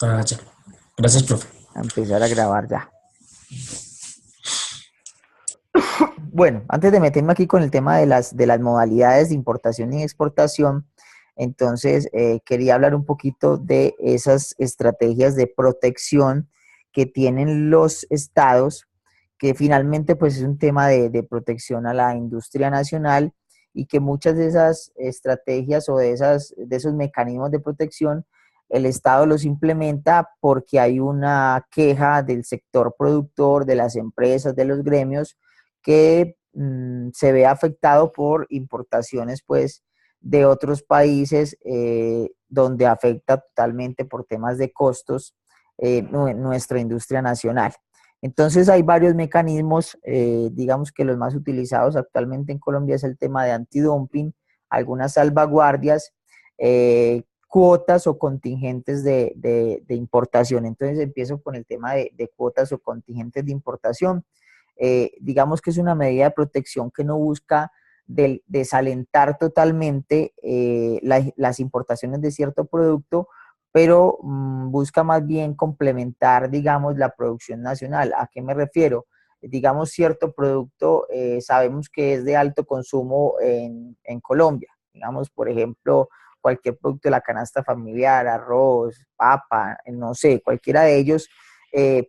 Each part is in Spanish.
Ah, ya. Gracias, profe. A empezar a grabar ya. Bueno, antes de meterme aquí con el tema de las modalidades de importación y exportación, entonces quería hablar un poquito de esas estrategias de protección que tienen los estados, que finalmente pues es un tema de protección a la industria nacional y que muchas de esas estrategias o de esos mecanismos de protección el Estado los implementa porque hay una queja del sector productor, de las empresas, de los gremios, que se ve afectado por importaciones pues de otros países, donde afecta totalmente por temas de costos nuestra industria nacional. Entonces hay varios mecanismos, digamos que los más utilizados actualmente en Colombia es el tema de antidumping, algunas salvaguardias, cuotas o contingentes de importación. Entonces empiezo con el tema de cuotas o contingentes de importación. Digamos que es una medida de protección que no busca desalentar totalmente las importaciones de cierto producto, pero busca más bien complementar, digamos, la producción nacional. ¿A qué me refiero? Digamos, cierto producto sabemos que es de alto consumo en Colombia. Digamos, por ejemplo, cualquier producto de la canasta familiar, arroz, papa, no sé, cualquiera de ellos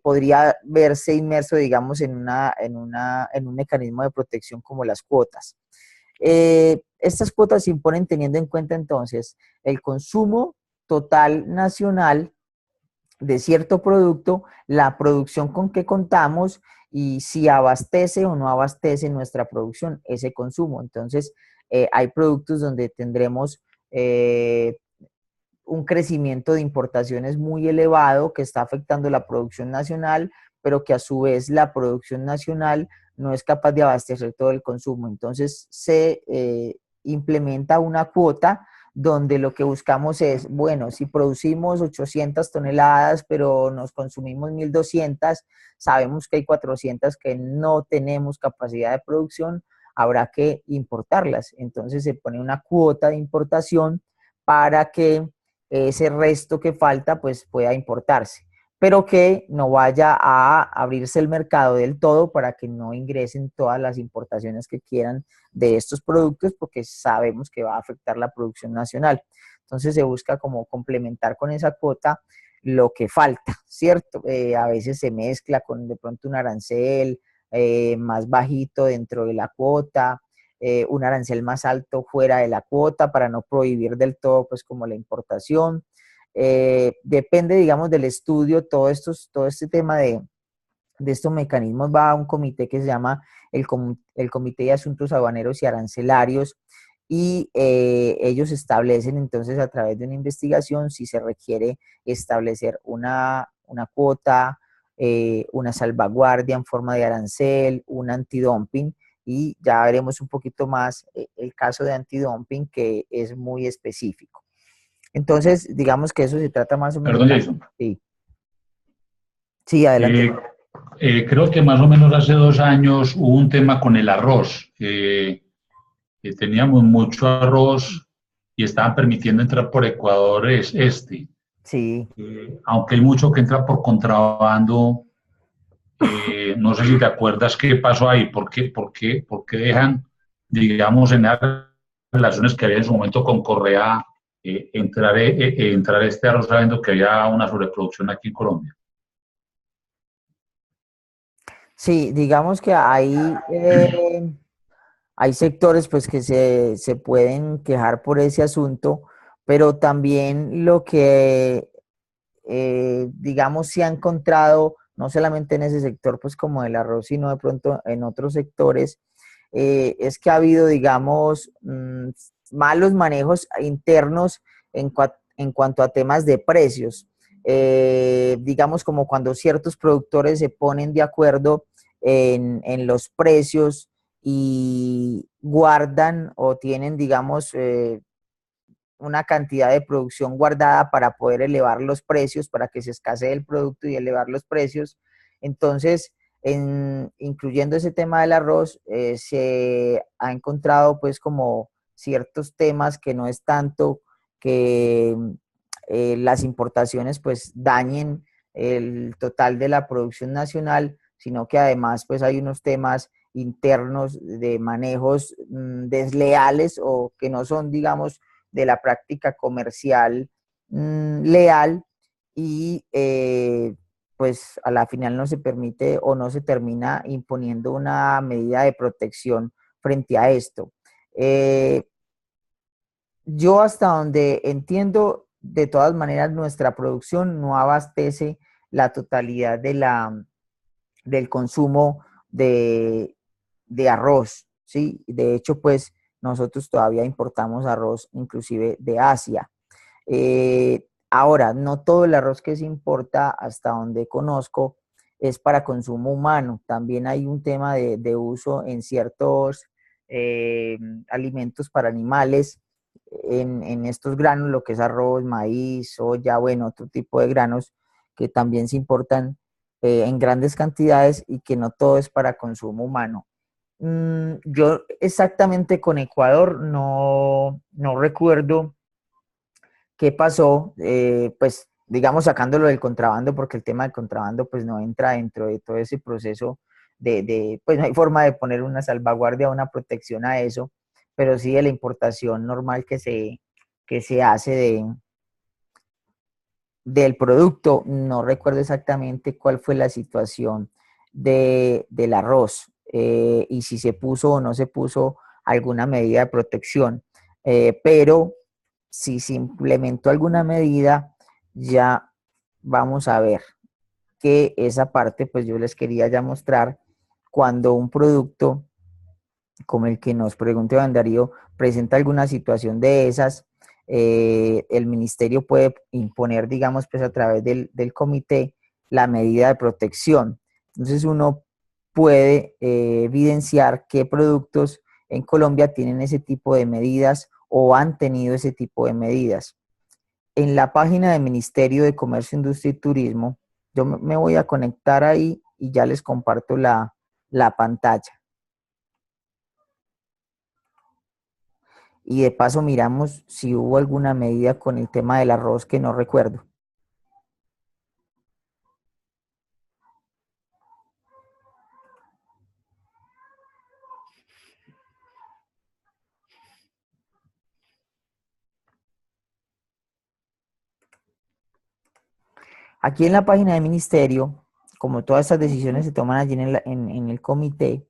podría verse inmerso, digamos, en un mecanismo de protección como las cuotas. Estas cuotas se imponen teniendo en cuenta entonces el consumo total nacional de cierto producto, la producción con que contamos y si abastece o no abastece nuestra producción ese consumo. Entonces, hay productos donde tendremos un crecimiento de importaciones muy elevado que está afectando la producción nacional, pero que a su vez la producción nacional no es capaz de abastecer todo el consumo. Entonces se implementa una cuota donde lo que buscamos es, bueno, si producimos 800 toneladas, pero nos consumimos 1200, sabemos que hay 400 que no tenemos capacidad de producción, habrá que importarlas. Entonces se pone una cuota de importación para que ese resto que falta pues pueda importarse, pero que no vaya a abrirse el mercado del todo para que no ingresen todas las importaciones que quieran de estos productos porque sabemos que va a afectar la producción nacional. Entonces se busca como complementar con esa cuota lo que falta, ¿cierto? A veces se mezcla con de pronto un arancel más bajito dentro de la cuota, un arancel más alto fuera de la cuota para no prohibir del todo, pues como la importación. Depende, digamos, del estudio, todo este tema de estos mecanismos va a un comité que se llama el Comité de Asuntos Aduaneros y Arancelarios y ellos establecen entonces a través de una investigación si se requiere establecer una cuota, una salvaguardia en forma de arancel, un antidumping y ya veremos un poquito más el caso de antidumping que es muy específico. Entonces, digamos que eso se trata más o menos. Perdón, Jason. Sí, sí, adelante. Eh, Creo que más o menos hace 2 años hubo un tema con el arroz. Que teníamos mucho arroz y estaban permitiendo entrar por Ecuador este. Sí. Aunque hay mucho que entra por contrabando, no sé si te acuerdas qué pasó ahí, por qué dejan, digamos, en las relaciones que había en su momento con Correa, entrar este arroz sabiendo que había una sobreproducción aquí en Colombia. Sí, digamos que hay sectores pues que se pueden quejar por ese asunto, pero también lo que digamos se ha encontrado, no solamente en ese sector pues como el arroz, sino de pronto en otros sectores, es que ha habido digamos malos manejos internos en cuanto a temas de precios. Digamos como cuando ciertos productores se ponen de acuerdo en los precios y guardan o tienen, digamos, una cantidad de producción guardada para poder elevar los precios, para que se escasee el producto y elevar los precios. Entonces, incluyendo ese tema del arroz, se ha encontrado pues como ciertos temas que no es tanto que las importaciones pues dañen el total de la producción nacional, sino que además pues hay unos temas internos de manejos desleales o que no son, digamos, de la práctica comercial leal y pues a la final no se permite o no se termina imponiendo una medida de protección frente a esto. Yo hasta donde entiendo, de todas maneras, nuestra producción no abastece la totalidad del consumo de arroz, ¿sí? De hecho, pues nosotros todavía importamos arroz inclusive de Asia. Ahora, no todo el arroz que se importa, hasta donde conozco, es para consumo humano. También hay un tema de uso en ciertos alimentos para animales, en estos granos, lo que es arroz, maíz, soya, bueno, otro tipo de granos que también se importan en grandes cantidades y que no todo es para consumo humano. Yo exactamente con Ecuador no recuerdo qué pasó, pues digamos sacándolo del contrabando, porque el tema del contrabando pues no entra dentro de todo ese proceso pues no hay forma de poner una salvaguardia, una protección a eso, pero sí de la importación normal que se hace del producto. No recuerdo exactamente cuál fue la situación del arroz y si se puso o no se puso alguna medida de protección, pero si se implementó alguna medida, ya vamos a ver que esa parte, pues yo les quería ya mostrar cuando un producto como el que nos pregunta Iván Darío presenta alguna situación de esas, el ministerio puede imponer, digamos, pues a través del comité la medida de protección. Entonces uno puede evidenciar qué productos en Colombia tienen ese tipo de medidas o han tenido ese tipo de medidas. En la página del Ministerio de Comercio, Industria y Turismo, yo me voy a conectar ahí y ya les comparto la pantalla. Y de paso miramos si hubo alguna medida con el tema del arroz que no recuerdo. Aquí en la página del ministerio, como todas estas decisiones se toman allí en el comité,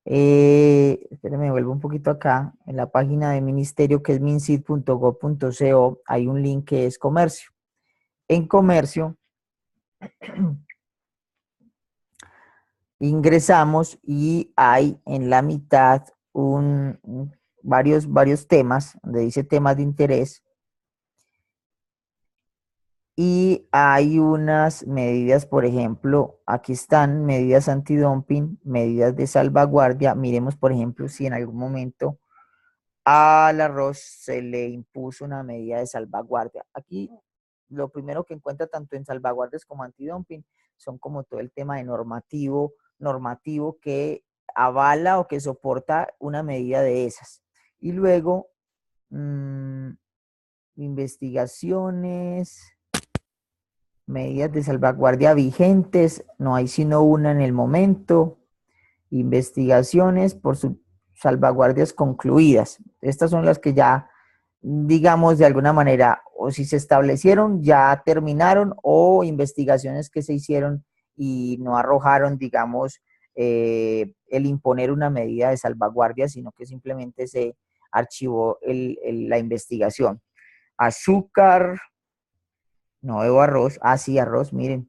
espérenme, vuelvo un poquito acá, en la página del ministerio que es mincid.gov.co, hay un link que es comercio. En comercio, ingresamos y hay en la mitad varios temas, donde dice temas de interés, y hay unas medidas, por ejemplo, aquí están medidas antidumping, medidas de salvaguardia. Miremos, por ejemplo, si en algún momento al arroz se le impuso una medida de salvaguardia. Aquí lo primero que encuentra tanto en salvaguardias como antidumping son como todo el tema de normativo que avala o que soporta una medida de esas. Y luego, investigaciones, medidas de salvaguardia vigentes, no hay sino una en el momento. Investigaciones por sus salvaguardias concluidas. Estas son las que ya, digamos, de alguna manera, o si se establecieron, ya terminaron, investigaciones que se hicieron y no arrojaron, digamos, el imponer una medida de salvaguardia, sino que simplemente se archivó la investigación. Azúcar, no veo arroz, sí, arroz, miren.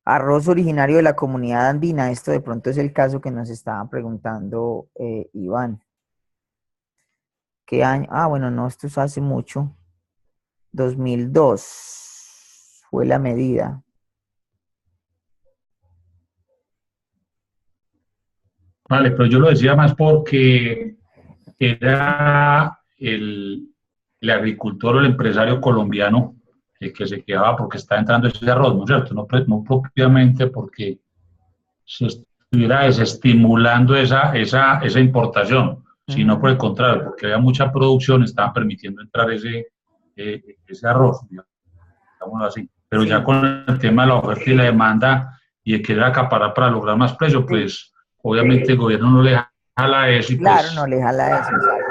Arroz originario de la comunidad andina, esto de pronto es el caso que nos estaba preguntando Iván. ¿Qué año? Bueno, no, esto es hace mucho. 2002 fue la medida. Vale, pero yo lo decía más porque era el agricultor o el empresario colombiano el que se quejaba porque está entrando ese arroz, ¿no es cierto? No propiamente porque se estuviera desestimulando esa importación, sino por el contrario, porque había mucha producción, estaban permitiendo entrar ese arroz, digámoslo así. Pero ya Sí, con el tema de la oferta y la demanda y de querer acaparar para lograr más precio, sí, pues obviamente el gobierno no le jala eso y claro, no pues le jala eso, exacto.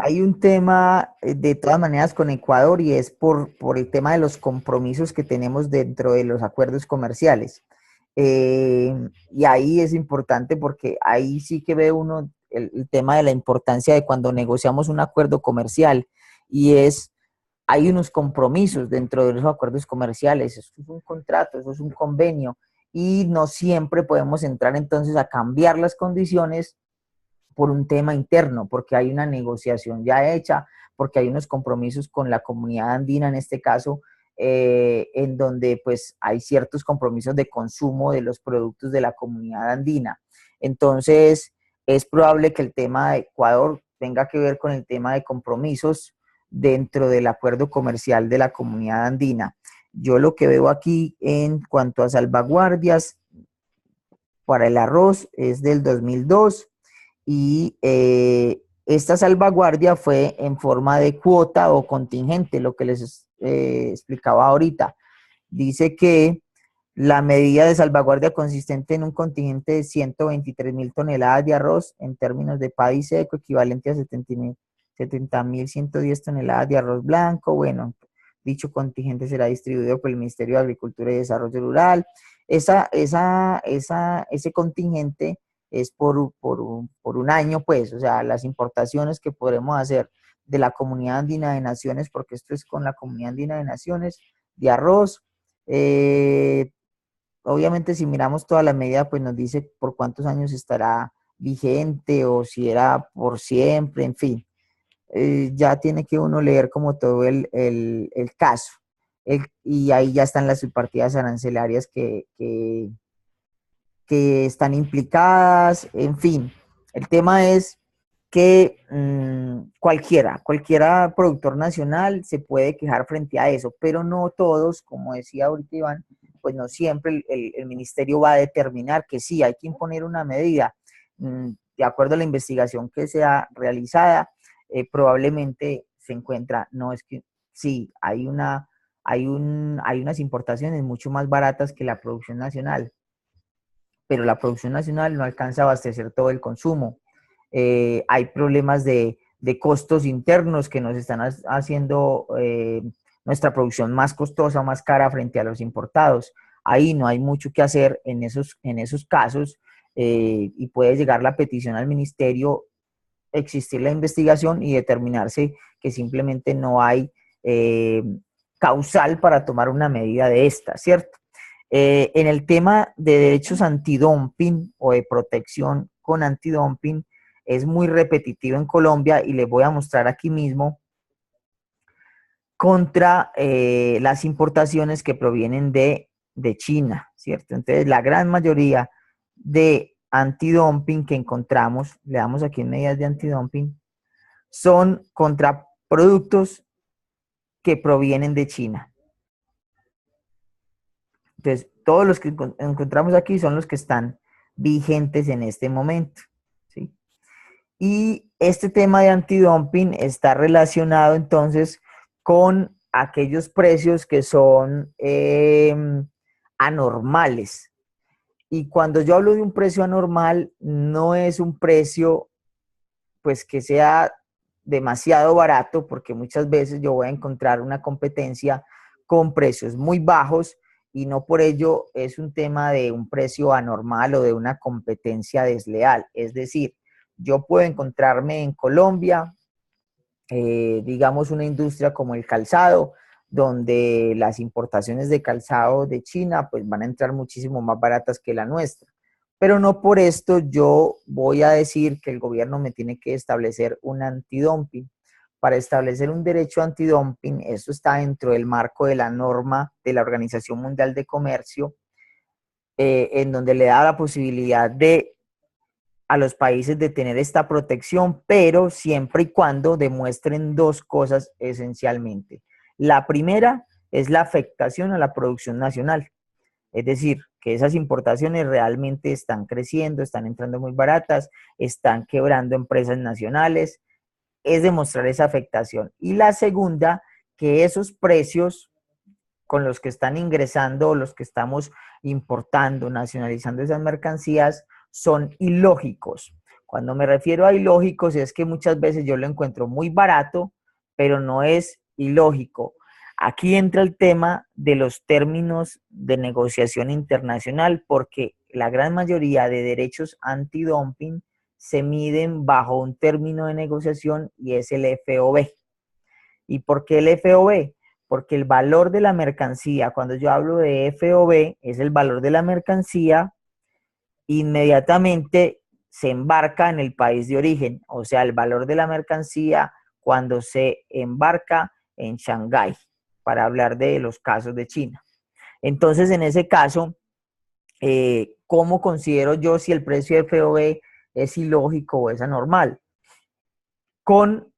Hay un tema de todas maneras con Ecuador y es por el tema de los compromisos que tenemos dentro de los acuerdos comerciales. Y ahí es importante porque ahí sí que ve uno el tema de la importancia de cuando negociamos un acuerdo comercial y es, hay unos compromisos dentro de los acuerdos comerciales, eso es un contrato, eso es un convenio y no siempre podemos entrar entonces a cambiar las condiciones por un tema interno, porque hay una negociación ya hecha, porque hay unos compromisos con la comunidad andina en este caso, en donde pues hay ciertos compromisos de consumo de los productos de la comunidad andina. Entonces, es probable que el tema de Ecuador tenga que ver con el tema de compromisos dentro del acuerdo comercial de la comunidad andina. Yo lo que veo aquí en cuanto a salvaguardias para el arroz es del 2002 y esta salvaguardia fue en forma de cuota o contingente, lo que les explicaba ahorita. Dice que la medida de salvaguardia consistente en un contingente de 123.000 toneladas de arroz en términos de PADI seco, equivalente a 70.110 toneladas de arroz blanco. Bueno, dicho contingente será distribuido por el Ministerio de Agricultura y Desarrollo Rural. Ese contingente es por un año, pues, o sea, las importaciones que podremos hacer de la Comunidad Andina de Naciones, porque esto es con la Comunidad Andina de Naciones, de arroz. Obviamente, si miramos toda la medida, pues nos dice por cuántos años estará vigente o si era por siempre, en fin. Ya tiene que uno leer como todo el caso. Y ahí ya están las subpartidas arancelarias que están implicadas, en fin. El tema es que cualquiera productor nacional se puede quejar frente a eso, pero no todos, como decía ahorita Iván, pues no siempre el ministerio va a determinar que sí, hay que imponer una medida. De acuerdo a la investigación que sea realizada, probablemente se encuentra, no es que sí, hay unas importaciones mucho más baratas que la producción nacional, pero la producción nacional no alcanza a abastecer todo el consumo. Hay problemas de costos internos que nos están haciendo nuestra producción más costosa, más cara frente a los importados. Ahí no hay mucho que hacer en esos casos y puede llegar la petición al ministerio, existir la investigación y determinarse que simplemente no hay causal para tomar una medida de esta, ¿cierto? En el tema de derechos antidumping o de protección con antidumping, es muy repetitivo en Colombia y les voy a mostrar aquí mismo contra las importaciones que provienen de China, ¿cierto? Entonces, la gran mayoría de antidumping que encontramos, le damos aquí en medidas de antidumping, son contra productos que provienen de China. Entonces, todos los que encontramos aquí son los que están vigentes en este momento, ¿sí? Y este tema de antidumping está relacionado entonces con aquellos precios que son anormales. Y cuando yo hablo de un precio anormal, no es un precio pues que sea demasiado barato, porque muchas veces yo voy a encontrar una competencia con precios muy bajos y no por ello es un tema de un precio anormal o de una competencia desleal. Es decir, yo puedo encontrarme en Colombia, digamos, una industria como el calzado, donde las importaciones de calzado de China pues van a entrar muchísimo más baratas que la nuestra. Pero no por esto yo voy a decir que el gobierno me tiene que establecer un antidumping. Para establecer un derecho antidumping, eso está dentro del marco de la norma de la Organización Mundial de Comercio, en donde le da la posibilidad a los países de tener esta protección, pero siempre y cuando demuestren dos cosas esencialmente. La primera es la afectación a la producción nacional, es decir, que esas importaciones realmente están creciendo, están entrando muy baratas, están quebrando empresas nacionales, es demostrar esa afectación. Y la segunda, que esos precios con los que están ingresando o los que estamos importando, nacionalizando esas mercancías, son ilógicos. Cuando me refiero a ilógicos es que muchas veces yo lo encuentro muy barato, pero no es ilógico. Aquí entra el tema de los términos de negociación internacional, porque la gran mayoría de derechos antidumping se miden bajo un término de negociación y es el FOB. ¿Y por qué el FOB? Porque el valor de la mercancía, cuando yo hablo de FOB, es el valor de la mercancía, inmediatamente se embarca en el país de origen, o sea, el valor de la mercancía cuando se embarca en Shanghái, para hablar de los casos de China. Entonces, en ese caso, ¿cómo considero yo si el precio de FOB es ilógico o es anormal? Con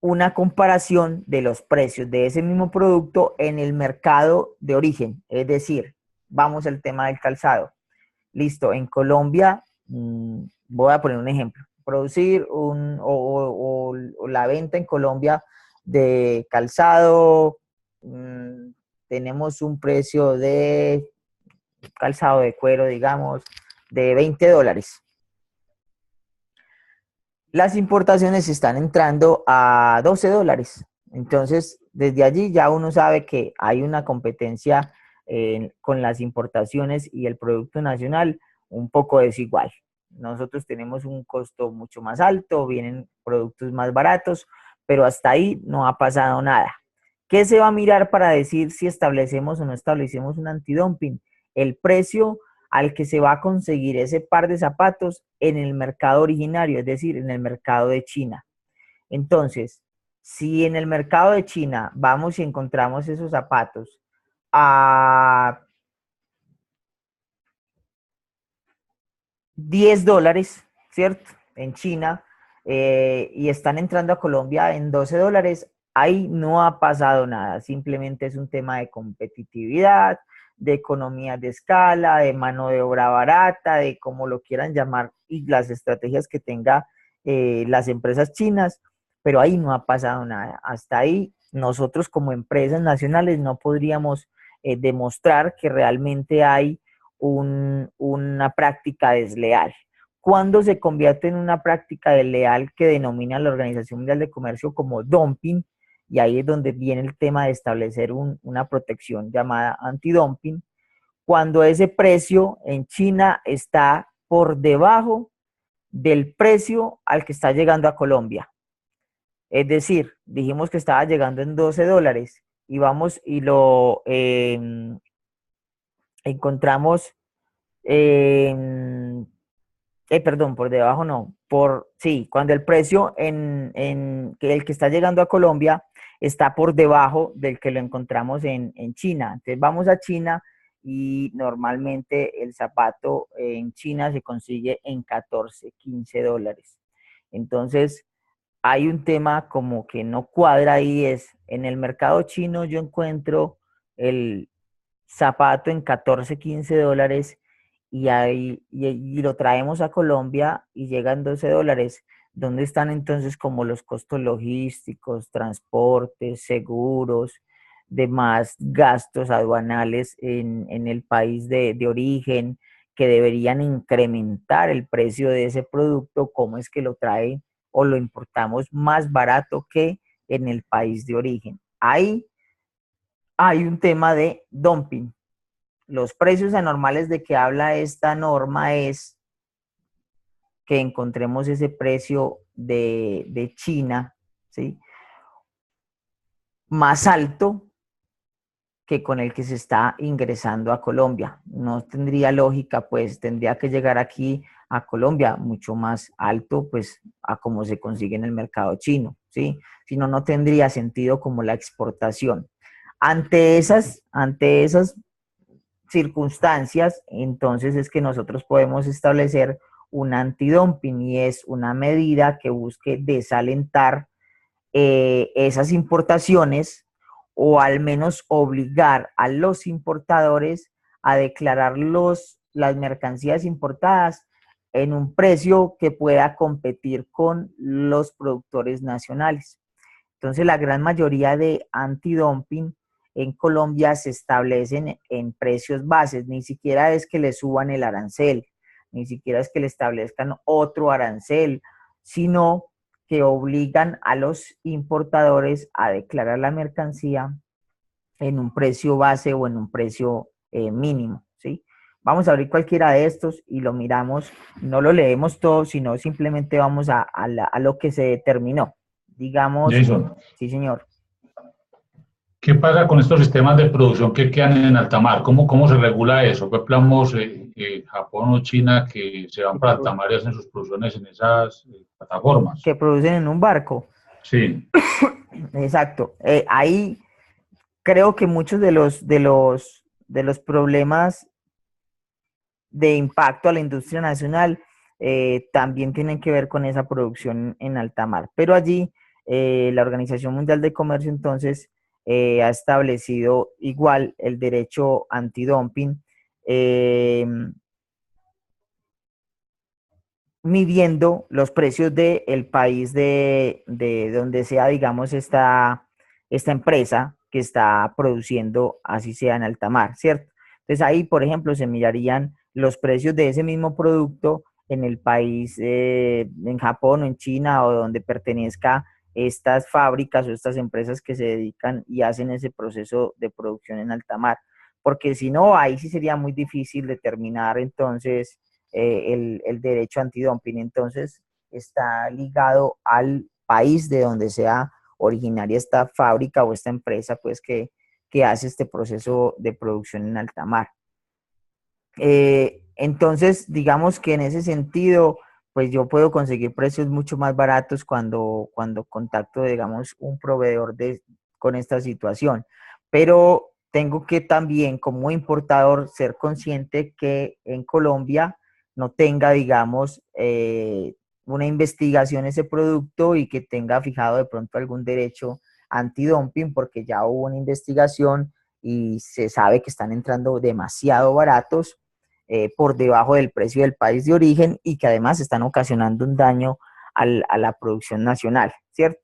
una comparación de los precios de ese mismo producto en el mercado de origen. Es decir, vamos al tema del calzado. Listo, en Colombia, voy a poner un ejemplo, producir o la venta en Colombia de calzado, tenemos un precio de calzado de cuero, digamos, de $20. Las importaciones están entrando a $12. Entonces, desde allí ya uno sabe que hay una competencia con las importaciones y el producto nacional un poco desigual. Nosotros tenemos un costo mucho más alto, vienen productos más baratos, pero hasta ahí no ha pasado nada. ¿Qué se va a mirar para decir si establecemos o no establecemos un antidumping? El precio al que se va a conseguir ese par de zapatos en el mercado originario, es decir, en el mercado de China. Entonces, si en el mercado de China vamos y encontramos esos zapatos a $10, ¿cierto? En China, y están entrando a Colombia en $12, ahí no ha pasado nada, simplemente es un tema de competitividad, de economía de escala, de mano de obra barata, de como lo quieran llamar, y las estrategias que tenga las empresas chinas, pero ahí no ha pasado nada. Hasta ahí nosotros como empresas nacionales no podríamos demostrar que realmente hay una práctica desleal. ¿Cuándo se convierte en una práctica desleal que denomina la Organización Mundial de Comercio como dumping? Y ahí es donde viene el tema de establecer una protección llamada antidumping, cuando ese precio en China está por debajo del precio al que está llegando a Colombia. Es decir, dijimos que estaba llegando en $12 y vamos y lo encontramos, perdón, por debajo no, sí, cuando el precio que el que está llegando a Colombia está por debajo del que lo encontramos en China. Entonces vamos a China y normalmente el zapato en China se consigue en 14, $15. Entonces hay un tema como que no cuadra ahí, es en el mercado chino yo encuentro el zapato en 14, $15 y lo traemos a Colombia y llegan $12. ¿Dónde están entonces como los costos logísticos, transportes, seguros, demás gastos aduanales en el país de origen que deberían incrementar el precio de ese producto? ¿Cómo es que lo trae o lo importamos más barato que en el país de origen? Ahí hay un tema de dumping. Los precios anormales de que habla esta norma es que encontremos ese precio de China, ¿sí?, más alto que con el que se está ingresando a Colombia. No tendría lógica, pues tendría que llegar aquí a Colombia mucho más alto, pues a como se consigue en el mercado chino, ¿sí? Si no, no tendría sentido como la exportación. Ante esas circunstancias, entonces es que nosotros podemos establecer un antidumping y es una medida que busque desalentar esas importaciones o al menos obligar a los importadores a declarar las mercancías importadas en un precio que pueda competir con los productores nacionales. Entonces, la gran mayoría de antidumping en Colombia se establecen en precios bases, ni siquiera es que le suban el arancel, ni siquiera es que le establezcan otro arancel, sino que obligan a los importadores a declarar la mercancía en un precio base o en un precio mínimo, ¿sí? Vamos a abrir cualquiera de estos y lo miramos, no lo leemos todo, sino simplemente vamos a lo que se determinó. Digamos, Jason, sí, señor. ¿qué pasa con estos sistemas de producción que quedan en alta mar? ¿Cómo se regula eso? ¿Qué planos Japón o China que se van Que, para alta mar y hacen sus producciones en esas plataformas? que producen en un barco. Sí, Exacto. Ahí creo que muchos de los problemas de impacto a la industria nacional también tienen que ver con esa producción en alta mar. Pero allí la Organización Mundial de Comercio entonces ha establecido igual el derecho antidumping, eh, midiendo los precios del país de donde sea, digamos, esta empresa que está produciendo, así sea en alta mar, ¿cierto? Entonces ahí, por ejemplo, se mirarían los precios de ese mismo producto en el país, en Japón o en China o donde pertenezca estas fábricas o estas empresas que se dedican y hacen ese proceso de producción en alta mar. Porque si no, ahí sí sería muy difícil determinar entonces el derecho antidumping. Entonces, está ligado al país de donde sea originaria esta fábrica o esta empresa, pues que hace este proceso de producción en alta mar. Entonces, digamos que en ese sentido, pues yo puedo conseguir precios mucho más baratos cuando contacto, digamos, un proveedor con esta situación. Pero tengo que también, como importador, ser consciente que en Colombia no tenga, digamos, una investigación ese producto y que tenga fijado de pronto algún derecho antidumping, porque ya hubo una investigación y se sabe que están entrando demasiado baratos por debajo del precio del país de origen y que además están ocasionando un daño a la producción nacional, ¿cierto?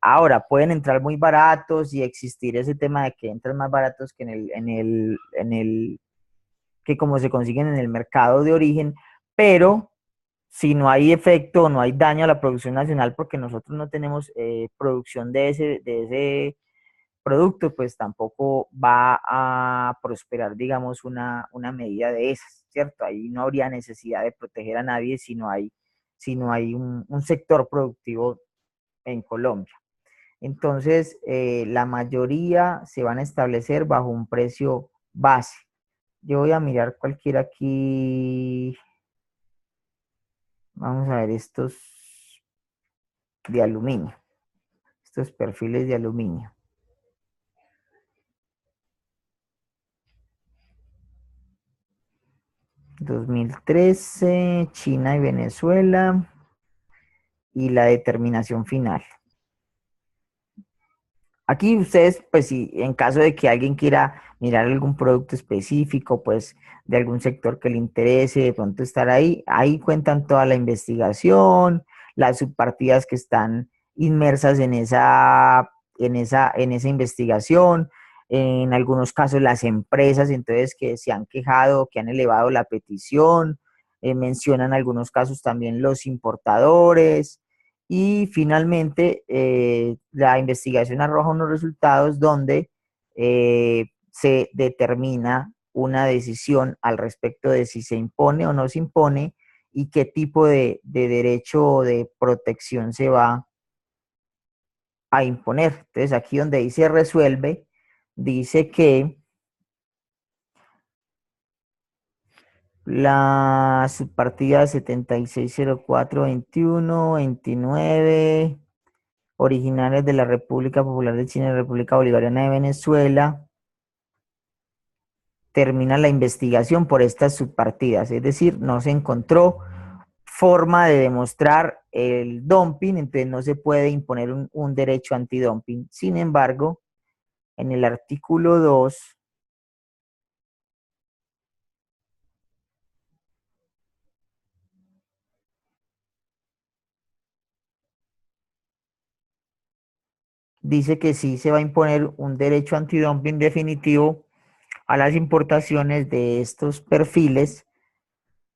Ahora, pueden entrar muy baratos y existir ese tema de que entran más baratos que que como se consiguen en el mercado de origen, pero si no hay efecto, no hay daño a la producción nacional porque nosotros no tenemos producción de ese producto, pues tampoco va a prosperar, digamos, una medida de esas, ¿cierto? Ahí no habría necesidad de proteger a nadie si no hay un sector productivo en Colombia. Entonces, la mayoría se van a establecer bajo un precio base. Yo voy a mirar cualquiera aquí. Vamos a ver estos de aluminio, estos perfiles de aluminio. 2013, China y Venezuela, y la determinación final. Aquí ustedes, pues si en caso de que alguien quiera mirar algún producto específico, pues de algún sector que le interese, de pronto estar ahí cuentan toda la investigación, las subpartidas que están inmersas en esa investigación, en algunos casos las empresas, entonces que se han quejado, que han elevado la petición, mencionan algunos casos también los importadores, y finalmente, la investigación arroja unos resultados donde se determina una decisión al respecto de si se impone o no se impone y qué tipo de derecho o de protección se va a imponer. Entonces, aquí donde dice resuelve, dice que la subpartida 760421, 29 originarias de la República Popular de China y la República Bolivariana de Venezuela, termina la investigación por estas subpartidas, es decir, no se encontró forma de demostrar el dumping, entonces no se puede imponer un derecho antidumping. Sin embargo, en el artículo 2, dice que sí se va a imponer un derecho antidumping definitivo a las importaciones de estos perfiles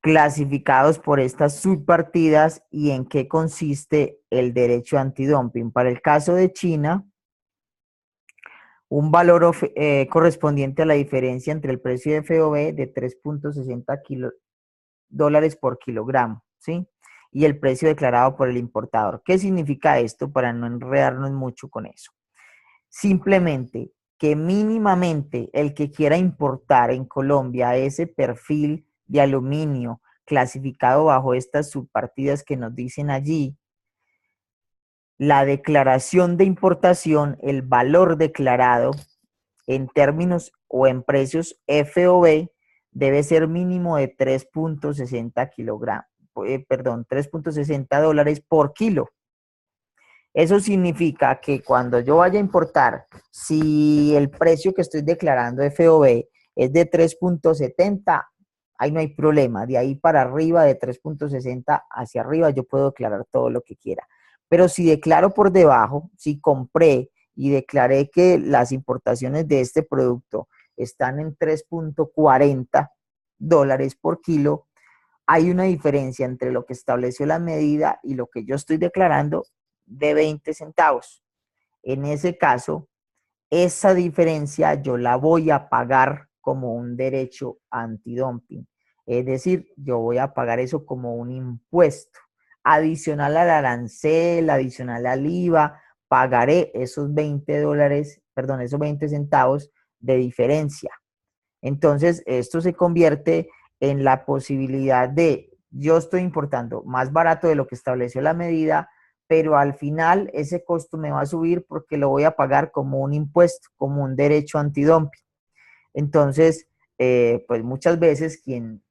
clasificados por estas subpartidas y en qué consiste el derecho antidumping. Para el caso de China, un valor correspondiente a la diferencia entre el precio de FOB de 3.60 dólares por kilogramo, ¿sí? Y el precio declarado por el importador. ¿Qué significa esto para no enredarnos mucho con eso? Simplemente que mínimamente el que quiera importar en Colombia ese perfil de aluminio clasificado bajo estas subpartidas que nos dicen allí, la declaración de importación, el valor declarado en términos o en precios FOB debe ser mínimo de 3.60 kilogramos, perdón, 3.60 dólares por kilo. Eso significa que cuando yo vaya a importar, si el precio que estoy declarando FOB es de 3.70, ahí no hay problema. De ahí para arriba, de 3.60 hacia arriba, yo puedo declarar todo lo que quiera. Pero si declaro por debajo, si compré y declaré que las importaciones de este producto están en 3.40 dólares por kilo, hay una diferencia entre lo que estableció la medida y lo que yo estoy declarando de 20 centavos. En ese caso, esa diferencia yo la voy a pagar como un derecho antidumping. Es decir, yo voy a pagar eso como un impuesto. Adicional al arancel, adicional al IVA, pagaré esos 20 dólares, perdón, esos 20 centavos de diferencia. Entonces, esto se convierte en la posibilidad de, yo estoy importando más barato de lo que estableció la medida, pero al final ese costo me va a subir porque lo voy a pagar como un impuesto, como un derecho antidumping. Entonces, pues muchas veces quien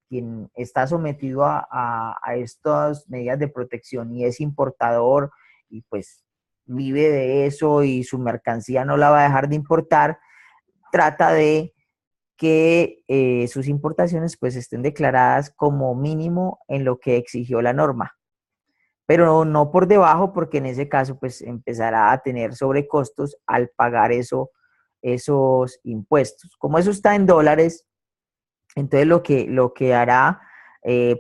está sometido a estas medidas de protección y es importador y pues vive de eso y su mercancía no la va a dejar de importar, trata de que sus importaciones pues estén declaradas como mínimo en lo que exigió la norma, pero no por debajo porque en ese caso pues empezará a tener sobrecostos al pagar esos impuestos. Como eso está en dólares, entonces lo que hará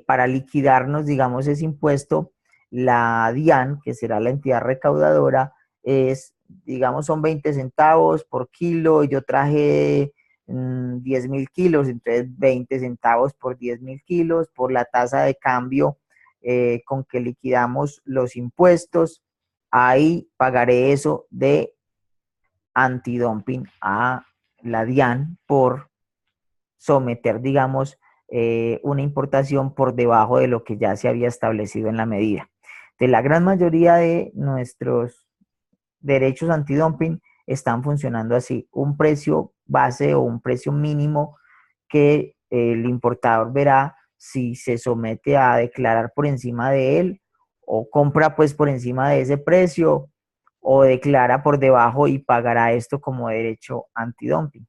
para liquidarnos, digamos, ese impuesto, la DIAN, que será la entidad recaudadora, es, digamos, son 20 centavos por kilo, yo traje 10.000 kilos, entonces 20 centavos por 10.000 kilos, por la tasa de cambio con que liquidamos los impuestos, ahí pagaré eso de antidumping a la DIAN por someter, digamos, una importación por debajo de lo que ya se había establecido en la medida. De la gran mayoría de nuestros derechos antidumping están funcionando así, un precio base o un precio mínimo que el importador verá si se somete a declarar por encima de él o compra pues por encima de ese precio o declara por debajo y pagará esto como derecho antidumping.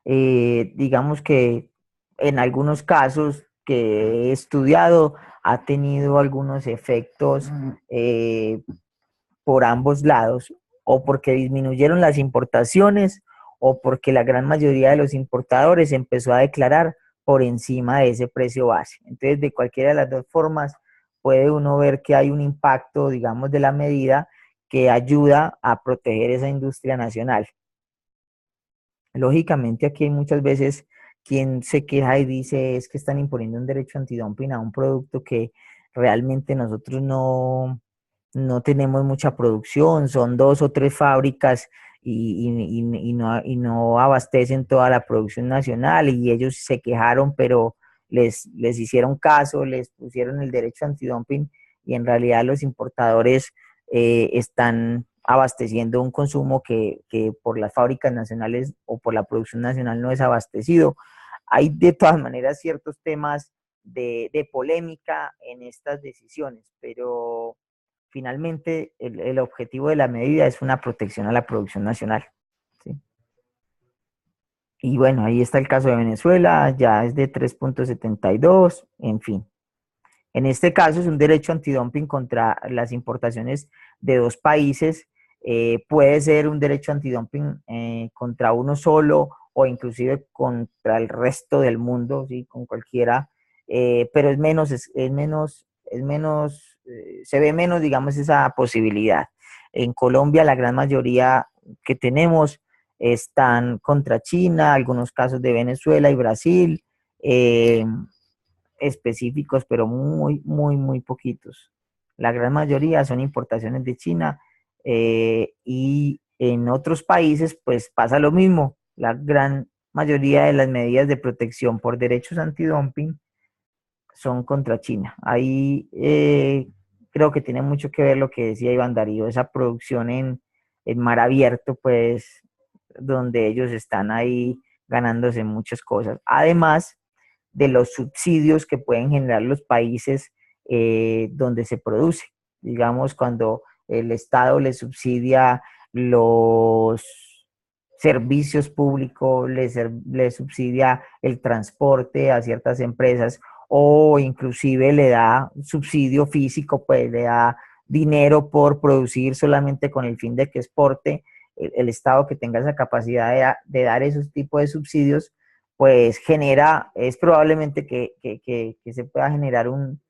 Digamos que en algunos casos que he estudiado ha tenido algunos efectos por ambos lados, o porque disminuyeron las importaciones, o porque la gran mayoría de los importadores empezó a declarar por encima de ese precio base. Entonces, de cualquiera de las dos formas, puede uno ver que hay un impacto, digamos, de la medida que ayuda a proteger esa industria nacional. Lógicamente aquí hay muchas veces quien se queja y dice es que están imponiendo un derecho antidumping a un producto que realmente nosotros no tenemos mucha producción, son 2 o 3 fábricas y no abastecen toda la producción nacional y ellos se quejaron, pero les hicieron caso, les pusieron el derecho antidumping y en realidad los importadores están abasteciendo un consumo que por las fábricas nacionales o por la producción nacional no es abastecido. Hay de todas maneras ciertos temas de polémica en estas decisiones, pero finalmente el objetivo de la medida es una protección a la producción nacional. ¿Sí? Y bueno, ahí está el caso de Venezuela, ya es de 3.72, en fin. En este caso es un derecho antidumping contra las importaciones de 2 países puede ser un derecho antidumping contra uno solo o inclusive contra el resto del mundo, ¿sí? Con cualquiera, pero se ve menos, digamos, esa posibilidad. En Colombia la gran mayoría que tenemos están contra China, algunos casos de Venezuela y Brasil, específicos, pero muy, muy, muy poquitos. La gran mayoría son importaciones de China, y en otros países pues pasa lo mismo. La gran mayoría de las medidas de protección por derechos antidumping son contra China. Ahí creo que tiene mucho que ver lo que decía Iván Darío, esa producción en mar abierto, pues donde ellos están ahí ganándose muchas cosas. Además de los subsidios que pueden generar los países donde se produce. Digamos, cuando el Estado le subsidia los servicios públicos, le subsidia el transporte a ciertas empresas o inclusive le da subsidio físico, pues le da dinero por producir solamente con el fin de que exporte. El Estado que tenga esa capacidad de dar esos tipos de subsidios, pues es probablemente que se pueda generar un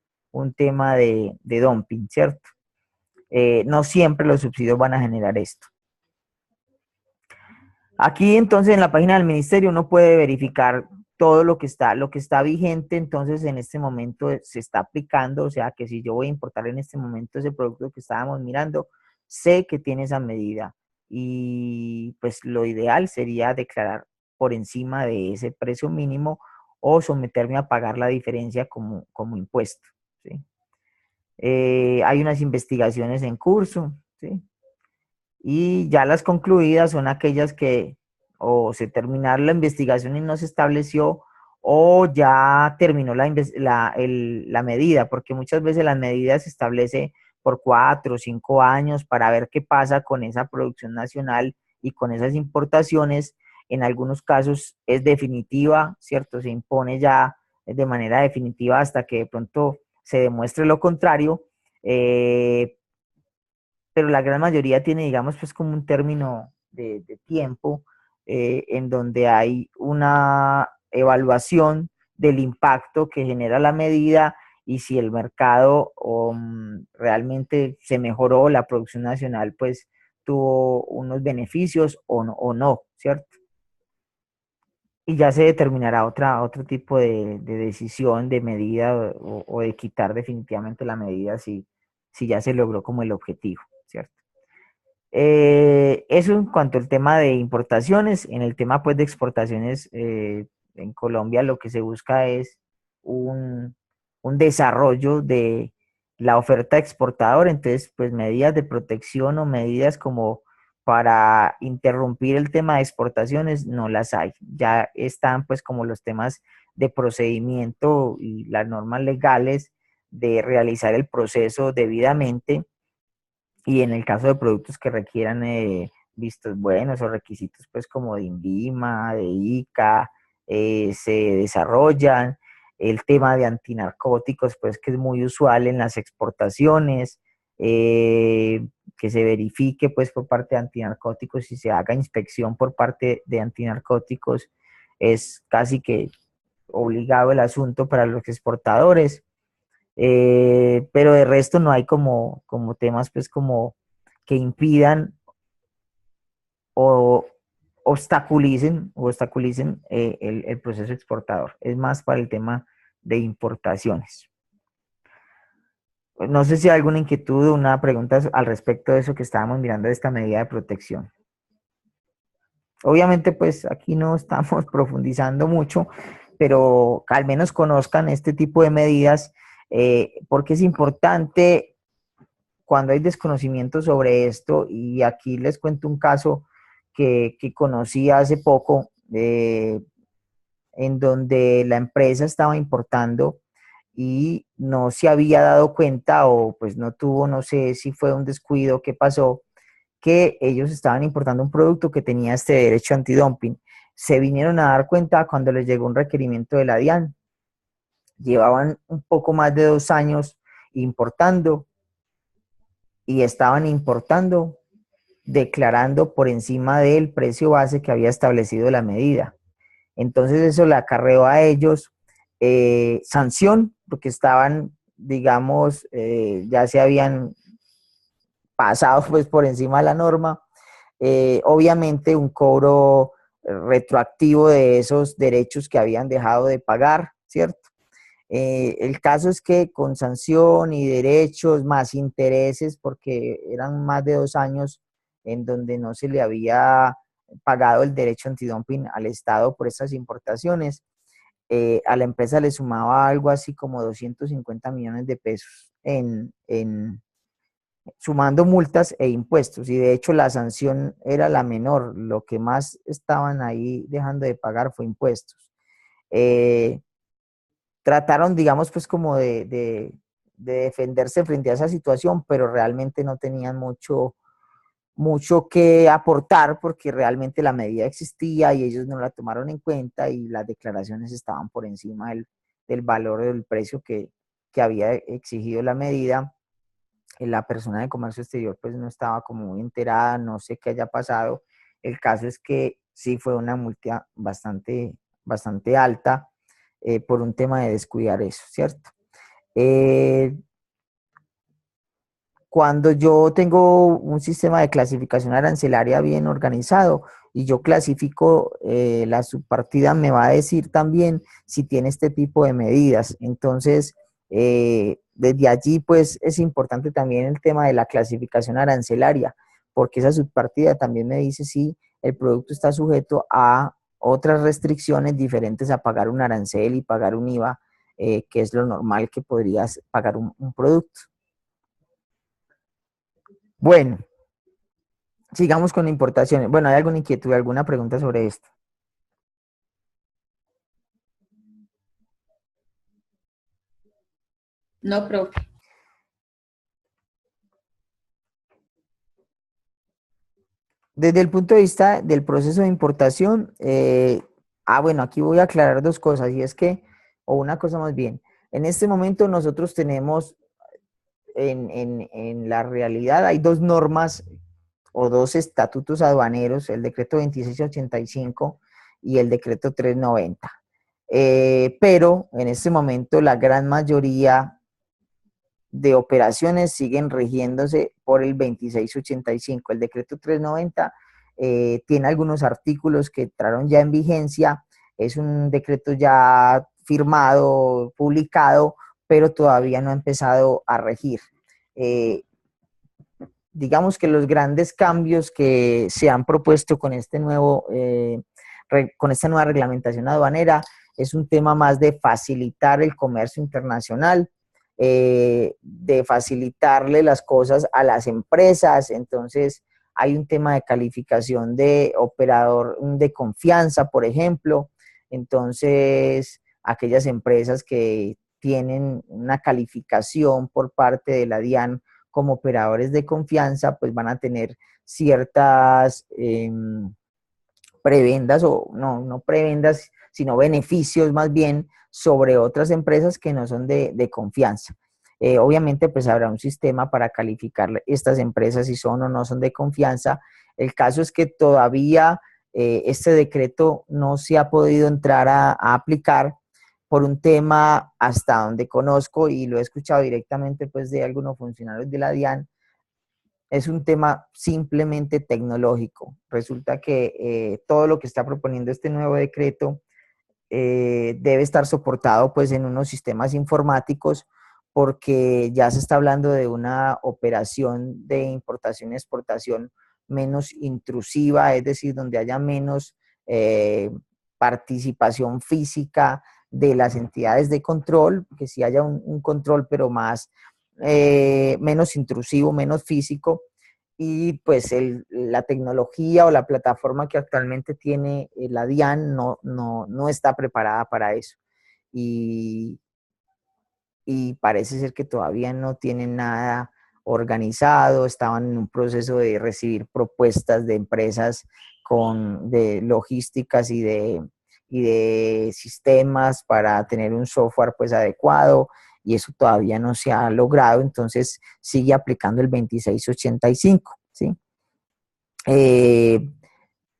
tema de dumping, ¿cierto? No siempre los subsidios van a generar esto. Aquí entonces en la página del ministerio uno puede verificar todo lo que está vigente, entonces en este momento se está aplicando, o sea que si yo voy a importar en este momento ese producto que estábamos mirando, sé que tiene esa medida y pues lo ideal sería declarar por encima de ese precio mínimo o someterme a pagar la diferencia como impuesto, ¿sí? Hay unas investigaciones en curso, ¿sí? Y ya las concluidas son aquellas que o se terminaron la investigación y no se estableció o ya terminó la medida, porque muchas veces las medidas se establece por 4 o 5 años para ver qué pasa con esa producción nacional y con esas importaciones. En algunos casos es definitiva, ¿cierto? Se impone ya de manera definitiva hasta que de pronto se demuestre lo contrario. Pero la gran mayoría tiene, digamos, pues como un término de tiempo en donde hay una evaluación del impacto que genera la medida y si el mercado realmente se mejoró, la producción nacional pues tuvo unos beneficios o no, ¿cierto? Y ya se determinará otro tipo de decisión, de medida o de quitar definitivamente la medida si ya se logró como el objetivo, ¿cierto? Eso en cuanto al tema de importaciones. En el tema pues de exportaciones, en Colombia lo que se busca es un desarrollo de la oferta exportadora, entonces pues medidas de protección o medidas como para interrumpir el tema de exportaciones no las hay. Ya están pues como los temas de procedimiento y las normas legales de realizar el proceso debidamente, y en el caso de productos que requieran vistos buenos o requisitos pues como de INVIMA, de ICA, se desarrollan. El tema de antinarcóticos pues que es muy usual en las exportaciones, que se verifique pues por parte de antinarcóticos y se haga inspección por parte de antinarcóticos, es casi que obligado el asunto para los exportadores. Pero de resto no hay como temas pues como que impidan o obstaculicen el proceso exportador. Es más para el tema de importaciones. No sé si hay alguna inquietud o una pregunta al respecto de eso que estábamos mirando de esta medida de protección. Obviamente pues aquí no estamos profundizando mucho, pero al menos conozcan este tipo de medidas, porque es importante cuando hay desconocimiento sobre esto. Y aquí les cuento un caso que conocí hace poco, en donde la empresa estaba importando y no se había dado cuenta o pues no tuvo, no sé si fue un descuido, qué pasó, que ellos estaban importando un producto que tenía este derecho antidumping. Se vinieron a dar cuenta cuando les llegó un requerimiento de la DIAN. Llevaban un poco más de 2 años importando y estaban importando declarando por encima del precio base que había establecido la medida. Entonces eso le acarreó a ellos sanción, porque estaban, digamos, ya se habían pasado pues por encima de la norma. Obviamente un cobro retroactivo de esos derechos que habían dejado de pagar, ¿cierto? El caso es que con sanción y derechos más intereses, porque eran más de 2 años en donde no se le había pagado el derecho antidumping al Estado por estas importaciones, a la empresa le sumaba algo así como 250 millones de pesos sumando multas e impuestos. Y de hecho la sanción era la menor, lo que más estaban ahí dejando de pagar fue impuestos. Eh, Trataron, digamos, pues como de defenderse frente a esa situación, pero realmente no tenían mucho que aportar porque realmente la medida existía y ellos no la tomaron en cuenta y las declaraciones estaban por encima del valor del precio que había exigido la medida. La persona de comercio exterior pues no estaba como muy enterada, no sé qué haya pasado. El caso es que sí fue una multa bastante alta por un tema de descuidar eso, ¿cierto? Eh, Cuando yo tengo un sistema de clasificación arancelaria bien organizado y yo clasifico la subpartida, me va a decir también si tiene este tipo de medidas. Entonces, desde allí, pues es importante también el tema de la clasificación arancelaria, porque esa subpartida también me dice si el producto está sujeto a otras restricciones diferentes a pagar un arancel y pagar un IVA, que es lo normal que podrías pagar un producto. Bueno, sigamos con importaciones. Bueno, ¿hay alguna inquietud, alguna pregunta sobre esto? No, profe. Desde el punto de vista del proceso de importación, bueno, aquí voy a aclarar dos cosas, y es que, o una cosa más bien, en este momento nosotros tenemos, en la realidad, hay dos normas o dos estatutos aduaneros, el decreto 2685 y el decreto 390. Pero en este momento la gran mayoría de operaciones siguen rigiéndose por el 2685. El decreto 390 tiene algunos artículos que entraron ya en vigencia, es un decreto ya firmado, publicado, pero todavía no ha empezado a regir. Eh, digamos que los grandes cambios que se han propuesto con con esta nueva reglamentación aduanera es un tema más de facilitar el comercio internacional, de facilitarle las cosas a las empresas. Entonces hay un tema de calificación de operador de confianza, por ejemplo. Entonces aquellas empresas que tienen una calificación por parte de la DIAN como operadores de confianza, pues van a tener ciertas prebendas, o no prebendas, sino beneficios más bien sobre otras empresas que no son de confianza. Obviamente, pues habrá un sistema para calificar estas empresas si son o no son de confianza. El caso es que todavía este decreto no se ha podido entrar a aplicar por un tema, hasta donde conozco y lo he escuchado directamente pues de algunos funcionarios de la DIAN, es un tema simplemente tecnológico. Resulta que todo lo que está proponiendo este nuevo decreto debe estar soportado pues en unos sistemas informáticos, porque ya se está hablando de una operación de importación y exportación menos intrusiva, es decir, donde haya menos participación física de las entidades de control, que sí haya un control, pero menos intrusivo, menos físico. Y pues la tecnología o la plataforma que actualmente tiene la DIAN no está preparada para eso. Y, y parece ser que todavía no tienen nada organizado, estaban en un proceso de recibir propuestas de empresas de logísticas y de sistemas para tener un software pues adecuado, y eso todavía no se ha logrado. Entonces sigue aplicando el 2685, ¿sí? Eh,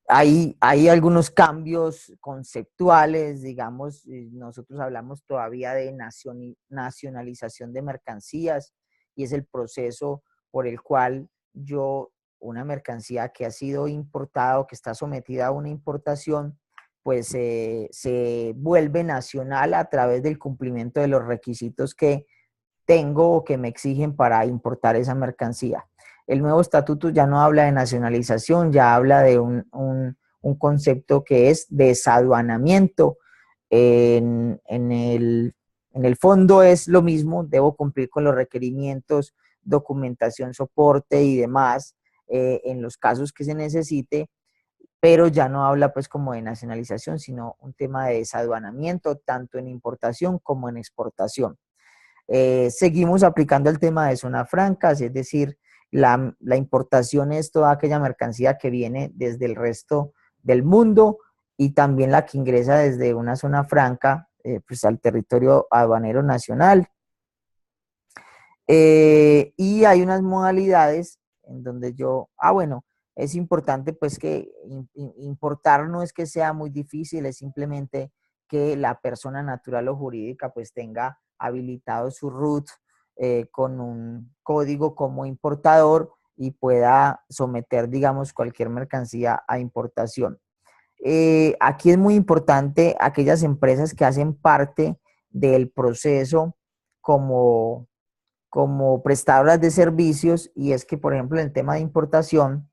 hay algunos cambios conceptuales, digamos, nosotros hablamos todavía de nacionalización de mercancías y es el proceso por el cual una mercancía que ha sido importada o que está sometida a una importación, pues se vuelve nacional a través del cumplimiento de los requisitos que tengo o que me exigen para importar esa mercancía. El nuevo estatuto ya no habla de nacionalización, ya habla de un concepto que es desaduanamiento. En el fondo es lo mismo, debo cumplir con los requerimientos, documentación, soporte y demás en los casos que se necesite, pero ya no habla pues como de nacionalización, sino un tema de desaduanamiento, tanto en importación como en exportación. Seguimos aplicando el tema de zona francas, es decir, la importación es toda aquella mercancía que viene desde el resto del mundo y también la que ingresa desde una zona franca pues al territorio aduanero nacional. Y hay unas modalidades en donde bueno, es importante pues que importar no es que sea muy difícil, es simplemente que la persona natural o jurídica pues tenga habilitado su RUT con un código como importador y pueda someter, digamos, cualquier mercancía a importación. Aquí es muy importante aquellas empresas que hacen parte del proceso como prestadoras de servicios, y es que, por ejemplo, en el tema de importación,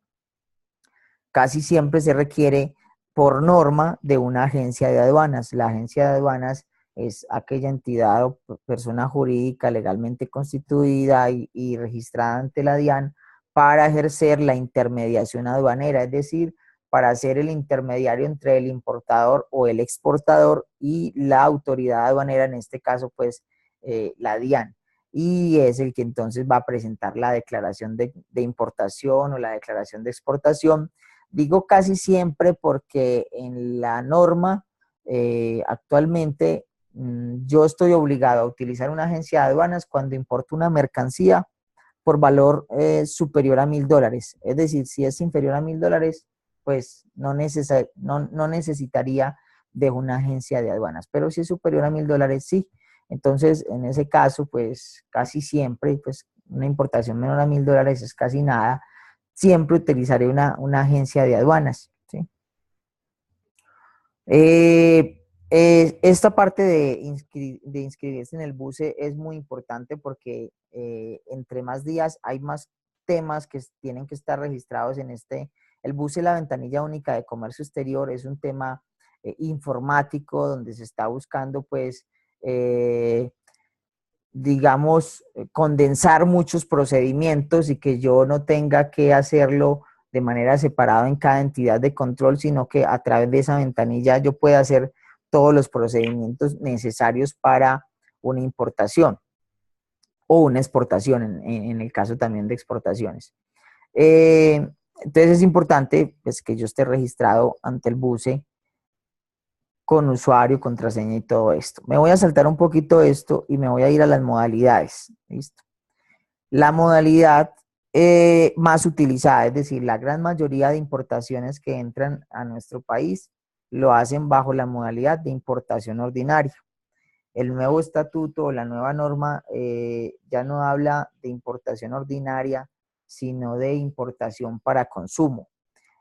casi siempre se requiere por norma de una agencia de aduanas. La agencia de aduanas es aquella entidad o persona jurídica legalmente constituida y registrada ante la DIAN para ejercer la intermediación aduanera, es decir, para ser el intermediario entre el importador o el exportador y la autoridad aduanera, en este caso, pues, la DIAN. Y es el que entonces va a presentar la declaración de importación o la declaración de exportación. Digo casi siempre porque en la norma actualmente yo estoy obligado a utilizar una agencia de aduanas cuando importo una mercancía por valor superior a $1,000. Es decir, si es inferior a $1,000, pues no necesitaría de una agencia de aduanas. Pero si es superior a $1,000, sí. Entonces, en ese caso, pues casi siempre, pues una importación menor a $1,000 es casi nada. Siempre utilizaré una agencia de aduanas, ¿sí? Esta parte de inscribirse en el BUCE es muy importante porque entre más días hay más temas que tienen que estar registrados en el BUCE, la ventanilla única de comercio exterior, es un tema informático donde se está buscando pues digamos, condensar muchos procedimientos y que yo no tenga que hacerlo de manera separada en cada entidad de control, sino que a través de esa ventanilla yo pueda hacer todos los procedimientos necesarios para una importación o una exportación, en el caso también de exportaciones. Entonces es importante pues, que yo esté registrado ante el BUCE con usuario, contraseña y todo esto. Me voy a saltar un poquito esto y me voy a ir a las modalidades. ¿Listo? La modalidad más utilizada, es decir, la gran mayoría de importaciones que entran a nuestro país lo hacen bajo la modalidad de importación ordinaria. El nuevo estatuto o la nueva norma ya no habla de importación ordinaria, sino de importación para consumo.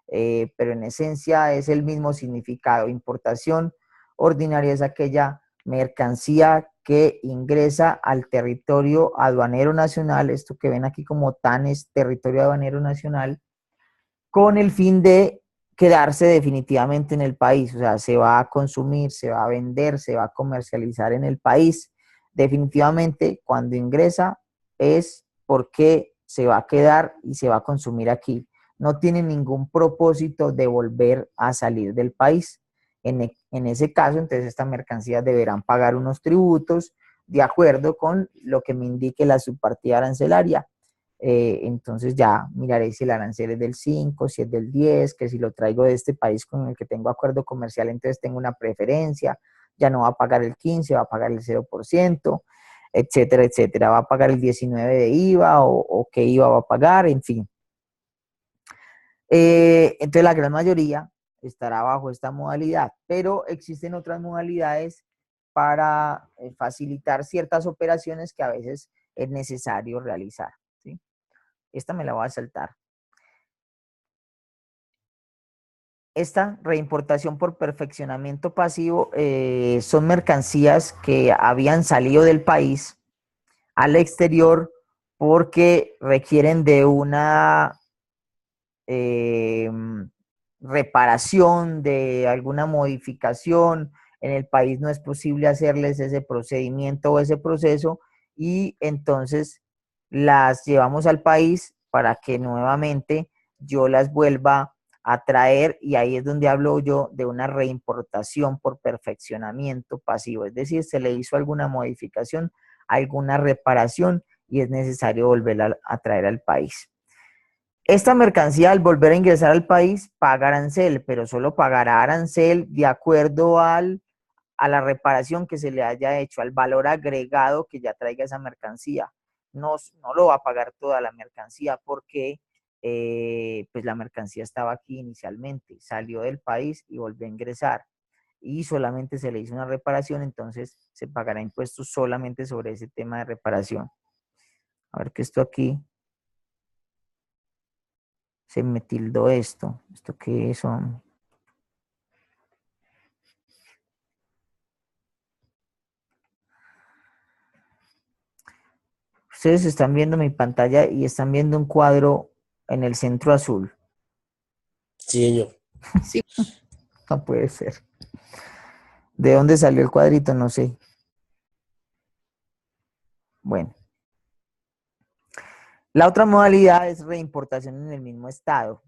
Pero en esencia es el mismo significado. Importación ordinaria es aquella mercancía que ingresa al territorio aduanero nacional, esto que ven aquí como TAN es territorio aduanero nacional, con el fin de quedarse definitivamente en el país, o sea, se va a consumir, se va a vender, se va a comercializar en el país. Definitivamente, cuando ingresa es porque se va a quedar y se va a consumir aquí. No tiene ningún propósito de volver a salir del país. En ese caso, entonces, estas mercancías deberán pagar unos tributos de acuerdo con lo que me indique la subpartida arancelaria. Entonces ya miraré si el arancel es del 5, si es del 10, que si lo traigo de este país con el que tengo acuerdo comercial, entonces tengo una preferencia, ya no va a pagar el 15, va a pagar el 0%, etcétera, etcétera. Va a pagar el 19 de IVA o qué IVA va a pagar, en fin. Entonces la gran mayoría estará bajo esta modalidad, pero existen otras modalidades para facilitar ciertas operaciones que a veces es necesario realizar, ¿sí? Esta me la voy a saltar. Esta reimportación por perfeccionamiento pasivo son mercancías que habían salido del país al exterior porque requieren de una reparación, de alguna modificación. En el país no es posible hacerles ese procedimiento o ese proceso y entonces las llevamos al país para que nuevamente yo las vuelva a traer, y ahí es donde hablo yo de una reimportación por perfeccionamiento pasivo, es decir, se le hizo alguna modificación, alguna reparación y es necesario volverla a traer al país. Esta mercancía, al volver a ingresar al país, paga arancel, pero solo pagará arancel de acuerdo a la reparación que se le haya hecho, al valor agregado que ya traiga esa mercancía. No lo va a pagar toda la mercancía porque pues la mercancía estaba aquí inicialmente, salió del país y volvió a ingresar y solamente se le hizo una reparación, entonces se pagará impuestos solamente sobre ese tema de reparación. A ver que esto aquí se me tildó esto. ¿Esto qué son? Ustedes están viendo mi pantalla y están viendo un cuadro en el centro azul. Sí, señor. Sí, no puede ser. ¿De dónde salió el cuadrito? No sé. Bueno. La otra modalidad es reimportación en el mismo estado.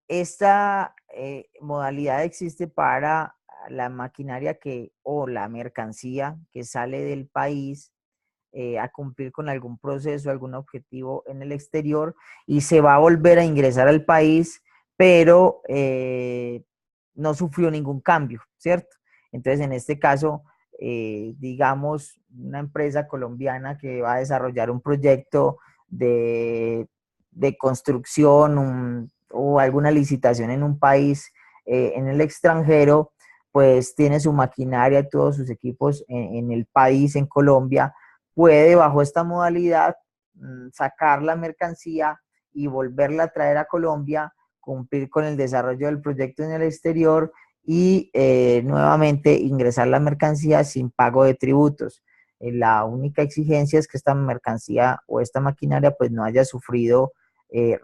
Esta modalidad existe para la maquinaria o la mercancía que sale del país a cumplir con algún proceso, algún objetivo en el exterior y se va a volver a ingresar al país, pero no sufrió ningún cambio, ¿cierto? Entonces, en este caso, digamos, una empresa colombiana que va a desarrollar un proyecto de construcción o alguna licitación en un país en el extranjero, pues tiene su maquinaria y todos sus equipos en el país, en Colombia, puede bajo esta modalidad sacar la mercancía y volverla a traer a Colombia, cumplir con el desarrollo del proyecto en el exterior y nuevamente ingresar la mercancía sin pago de tributos. La única exigencia es que esta mercancía o esta maquinaria pues no haya sufrido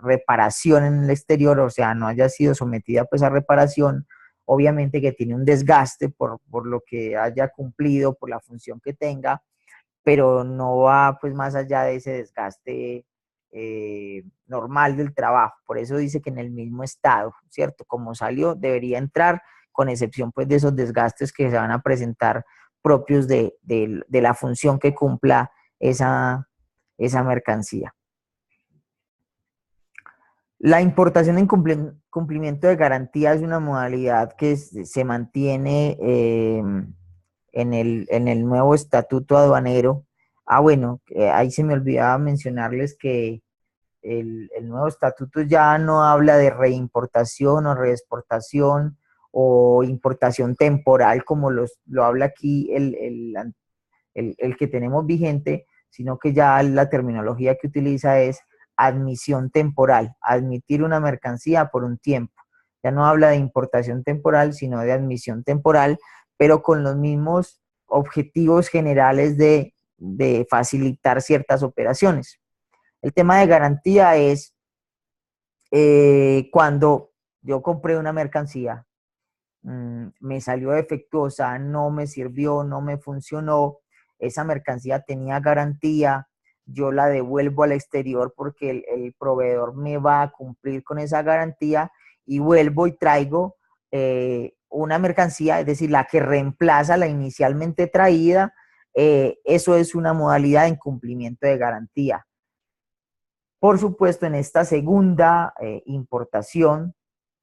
reparación en el exterior, o sea, no haya sido sometida pues a reparación. Obviamente que tiene un desgaste por lo que haya cumplido, por la función que tenga, pero no va pues más allá de ese desgaste normal del trabajo. Por eso dice que en el mismo estado, ¿cierto? Como salió, debería entrar, con excepción pues de esos desgastes que se van a presentar propios de la función que cumpla esa mercancía. La importación en cumplimiento de garantía es una modalidad que se mantiene en el nuevo estatuto aduanero. Bueno, ahí se me olvidaba mencionarles que el nuevo estatuto ya no habla de reimportación o reexportación o importación temporal como lo habla aquí el que tenemos vigente, sino que ya la terminología que utiliza es admisión temporal, admitir una mercancía por un tiempo. Ya no habla de importación temporal, sino de admisión temporal, pero con los mismos objetivos generales de facilitar ciertas operaciones. El tema de garantía es cuando yo compré una mercancía, me salió defectuosa, no me sirvió, no me funcionó, esa mercancía tenía garantía, yo la devuelvo al exterior porque el proveedor me va a cumplir con esa garantía y vuelvo y traigo una mercancía, es decir, la que reemplaza la inicialmente traída, eso es una modalidad de incumplimiento de garantía. Por supuesto, en esta segunda importación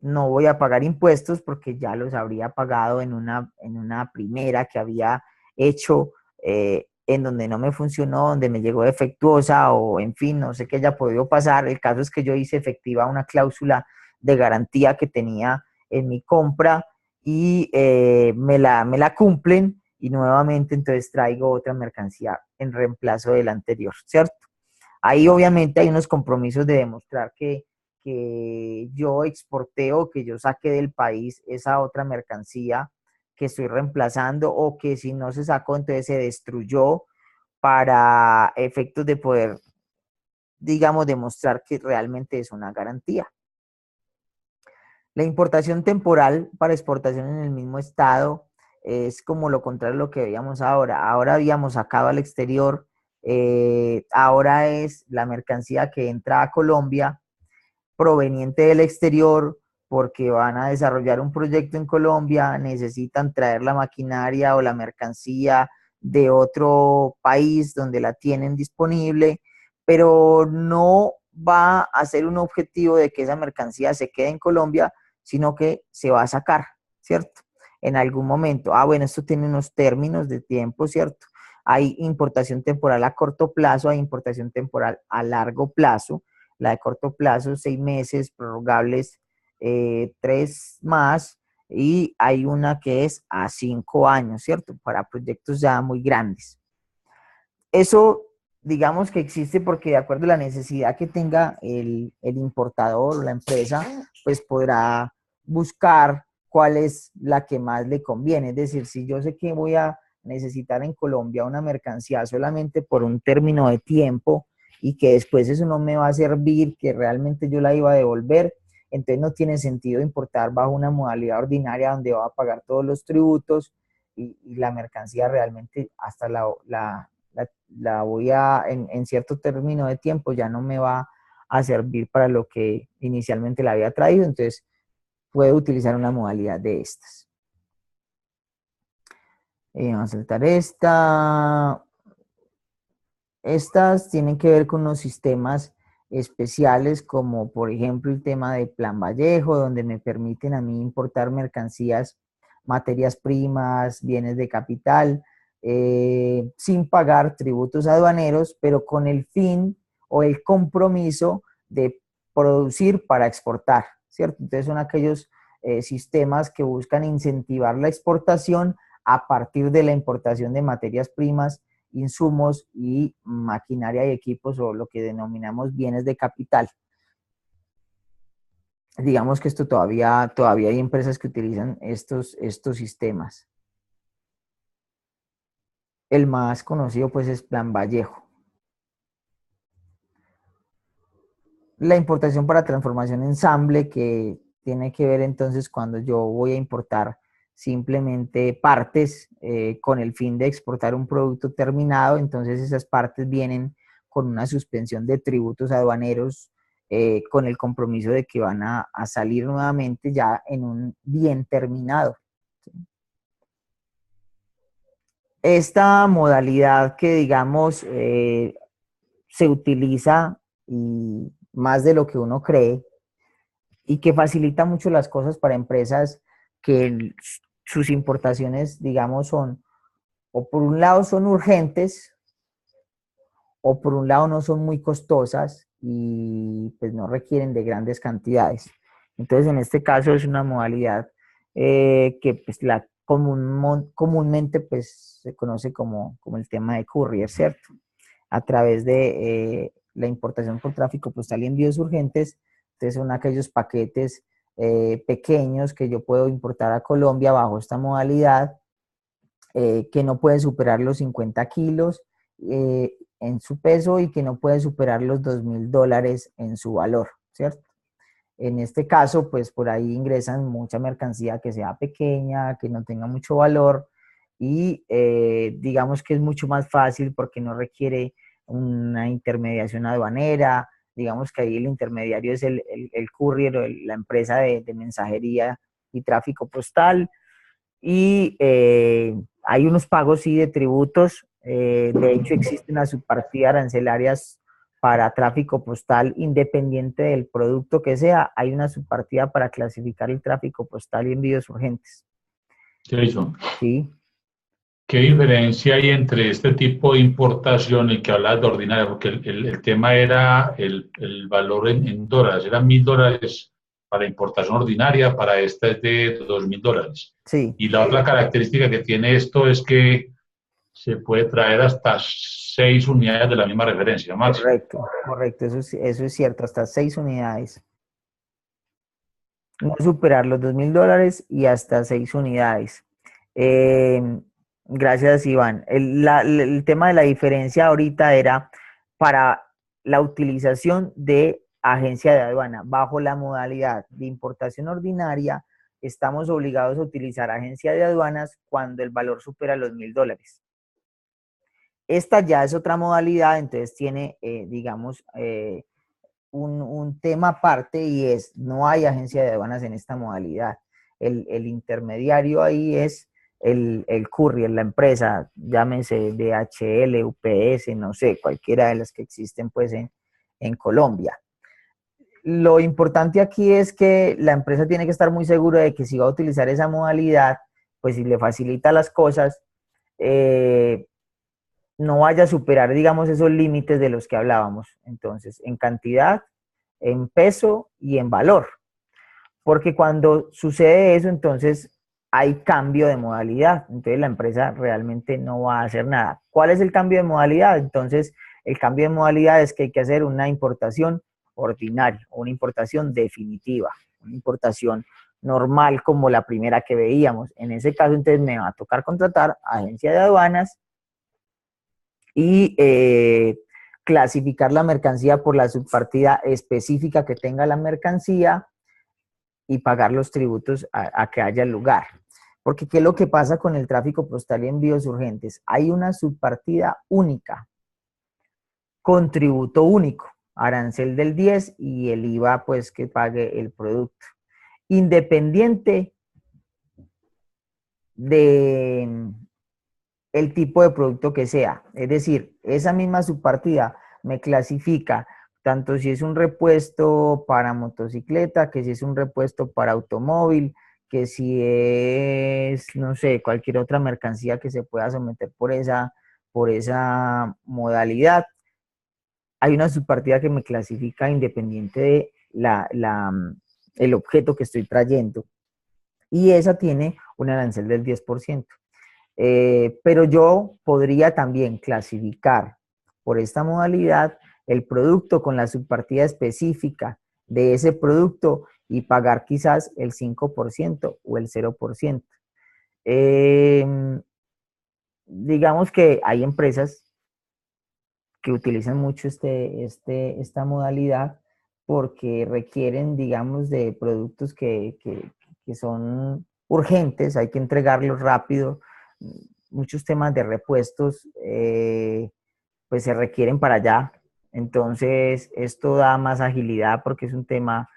no voy a pagar impuestos porque ya los habría pagado en una primera que había hecho en donde no me funcionó, donde me llegó defectuosa o en fin, no sé qué haya podido pasar. El caso es que yo hice efectiva una cláusula de garantía que tenía en mi compra y me la cumplen y nuevamente entonces traigo otra mercancía en reemplazo de la anterior, ¿cierto? Ahí obviamente hay unos compromisos de demostrar que yo exporté o que yo saqué del país esa otra mercancía que estoy reemplazando o que si no se sacó entonces se destruyó para efectos de poder, digamos, demostrar que realmente es una garantía. La importación temporal para exportación en el mismo estado es como lo contrario a lo que veíamos ahora. Ahora habíamos sacado al exterior, ahora es la mercancía que entra a Colombia proveniente del exterior porque van a desarrollar un proyecto en Colombia, necesitan traer la maquinaria o la mercancía de otro país donde la tienen disponible, pero no va a ser un objetivo de que esa mercancía se quede en Colombia, sino que se va a sacar, ¿cierto? En algún momento. Bueno, esto tiene unos términos de tiempo, ¿cierto? Hay importación temporal a corto plazo, hay importación temporal a largo plazo. La de corto plazo, 6 meses, prorrogables 3 más, y hay una que es a 5 años, ¿cierto? Para proyectos ya muy grandes. Eso, digamos que existe porque de acuerdo a la necesidad que tenga el importador o la empresa, pues podrá buscar cuál es la que más le conviene. Es decir, si yo sé que voy a necesitar en Colombia una mercancía solamente por un término de tiempo y que después eso no me va a servir, que realmente yo la iba a devolver, entonces no tiene sentido importar bajo una modalidad ordinaria donde va a pagar todos los tributos y la mercancía realmente hasta la voy a, en cierto término de tiempo, ya no me va a servir para lo que inicialmente la había traído, entonces puedo utilizar una modalidad de estas. Vamos a saltar esta. Estas tienen que ver con unos sistemas especiales como por ejemplo el tema de Plan Vallejo, donde me permiten a mí importar mercancías, materias primas, bienes de capital, sin pagar tributos aduaneros, pero con el fin o el compromiso de producir para exportar, ¿cierto? Entonces son aquellos sistemas que buscan incentivar la exportación a partir de la importación de materias primas, insumos y maquinaria y equipos, o lo que denominamos bienes de capital. Digamos que esto todavía hay empresas que utilizan estos sistemas. El más conocido pues es Plan Vallejo. La importación para transformación ensamble, que tiene que ver entonces cuando yo voy a importar simplemente partes con el fin de exportar un producto terminado, entonces esas partes vienen con una suspensión de tributos aduaneros con el compromiso de que van a salir nuevamente ya en un bien terminado. Esta modalidad que digamos se utiliza y más de lo que uno cree y que facilita mucho las cosas para empresas que sus importaciones, digamos, son, o por un lado son urgentes, o por un lado no son muy costosas y pues no requieren de grandes cantidades. Entonces, en este caso es una modalidad que pues comúnmente pues se conoce como el tema de courier, ¿cierto? A través de la importación por tráfico postal y envíos urgentes. Entonces son aquellos paquetes pequeños que yo puedo importar a Colombia bajo esta modalidad, que no pueden superar los 50 kilos en su peso y que no pueden superar los $2,000 en su valor, ¿cierto? En este caso, pues por ahí ingresan mucha mercancía que sea pequeña, que no tenga mucho valor y digamos que es mucho más fácil porque no requiere una intermediación aduanera. Digamos que ahí el intermediario es el courier o la empresa de mensajería y tráfico postal. Y hay unos pagos, sí, de tributos. De hecho, existe una subpartida arancelaria para tráfico postal independiente del producto que sea. Hay una subpartida para clasificar el tráfico postal y envíos urgentes. Jason, ¿Sí? ¿qué diferencia hay entre este tipo de importación, el que hablas de ordinaria? Porque el tema era el valor en dólares, eran $1,000 para importación ordinaria, para esta es de $2.000. Sí, Y la otra característica que tiene esto es que se puede traer hasta 6 unidades de la misma referencia, máximo. correcto, correcto, eso es cierto, hasta 6 unidades. No superar los $2.000 y hasta 6 unidades. Eh, gracias, Iván. El tema de la diferencia ahorita era para la utilización de agencia de aduana. Bajo la modalidad de importación ordinaria, estamos obligados a utilizar agencia de aduanas cuando el valor supera los $1.000. Esta ya es otra modalidad, entonces tiene, digamos, un tema aparte y es, no hay agencia de aduanas en esta modalidad. El intermediario ahí es el courier, la empresa, llámense DHL, UPS, no sé, cualquiera de las que existen pues en Colombia. Lo importante aquí es que la empresa tiene que estar muy segura de que si va a utilizar esa modalidad, pues si le facilita las cosas, no vaya a superar, digamos, esos límites de los que hablábamos. Entonces, en cantidad, en peso y en valor. Porque cuando sucede eso, entonces hay cambio de modalidad. Entonces, la empresa realmente no va a hacer nada. ¿Cuál es el cambio de modalidad? Entonces, el cambio de modalidad es que hay que hacer una importación ordinaria, una importación definitiva, una importación normal como la primera que veíamos. En ese caso, entonces, me va a tocar contratar agencia de aduanas y clasificar la mercancía por la subpartida específica que tenga la mercancía y pagar los tributos a que haya lugar. Porque ¿qué es lo que pasa con el tráfico postal y envíos urgentes? Hay una subpartida única, con tributo único, arancel del 10 y el IVA pues que pague el producto. Independiente de el tipo de producto que sea. Es decir, esa misma subpartida me clasifica tanto si es un repuesto para motocicleta, que si es un repuesto para automóvil, que si es, no sé, cualquier otra mercancía que se pueda someter por esa modalidad. Hay una subpartida que me clasifica independiente de el objeto que estoy trayendo. Y esa tiene un arancel del 10%. Pero yo podría también clasificar por esta modalidad el producto con la subpartida específica de ese producto y pagar quizás el 5% o el 0%. Digamos que hay empresas que utilizan mucho esta modalidad porque requieren, digamos, de productos que son urgentes, hay que entregarlos rápido. Muchos temas de repuestos pues se requieren para allá. Entonces, esto da más agilidad porque es un tema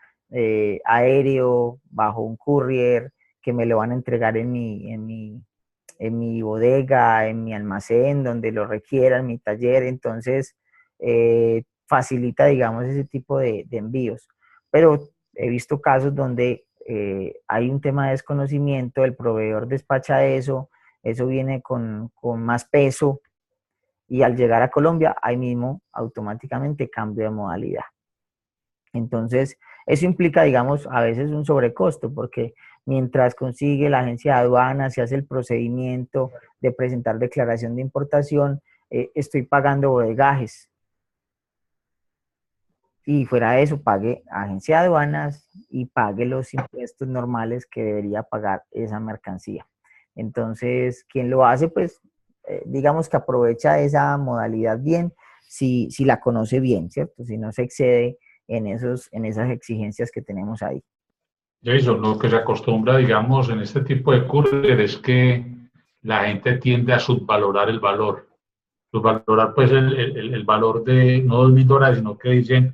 aéreo, bajo un courier, que me lo van a entregar en mi bodega, en mi almacén, donde lo requiera, en mi taller. Entonces, facilita, digamos, ese tipo de envíos. Pero he visto casos donde hay un tema de desconocimiento, el proveedor despacha eso viene con más peso y al llegar a Colombia, ahí mismo automáticamente cambio de modalidad. Entonces, eso implica, digamos, a veces un sobrecosto, porque mientras consigue la agencia de aduanas, se hace el procedimiento de presentar declaración de importación, estoy pagando bodegajes. Y fuera de eso, pague agencia de aduanas y pague los impuestos normales que debería pagar esa mercancía. Entonces, quien lo hace, pues, digamos que aprovecha esa modalidad bien, si la conoce bien, ¿cierto? Si no se excede en esas exigencias que tenemos ahí. Jason, lo que se acostumbra, digamos, en este tipo de courier es que la gente tiende a subvalorar el valor. Subvalorar, pues, el valor de no $2.000, sino que dicen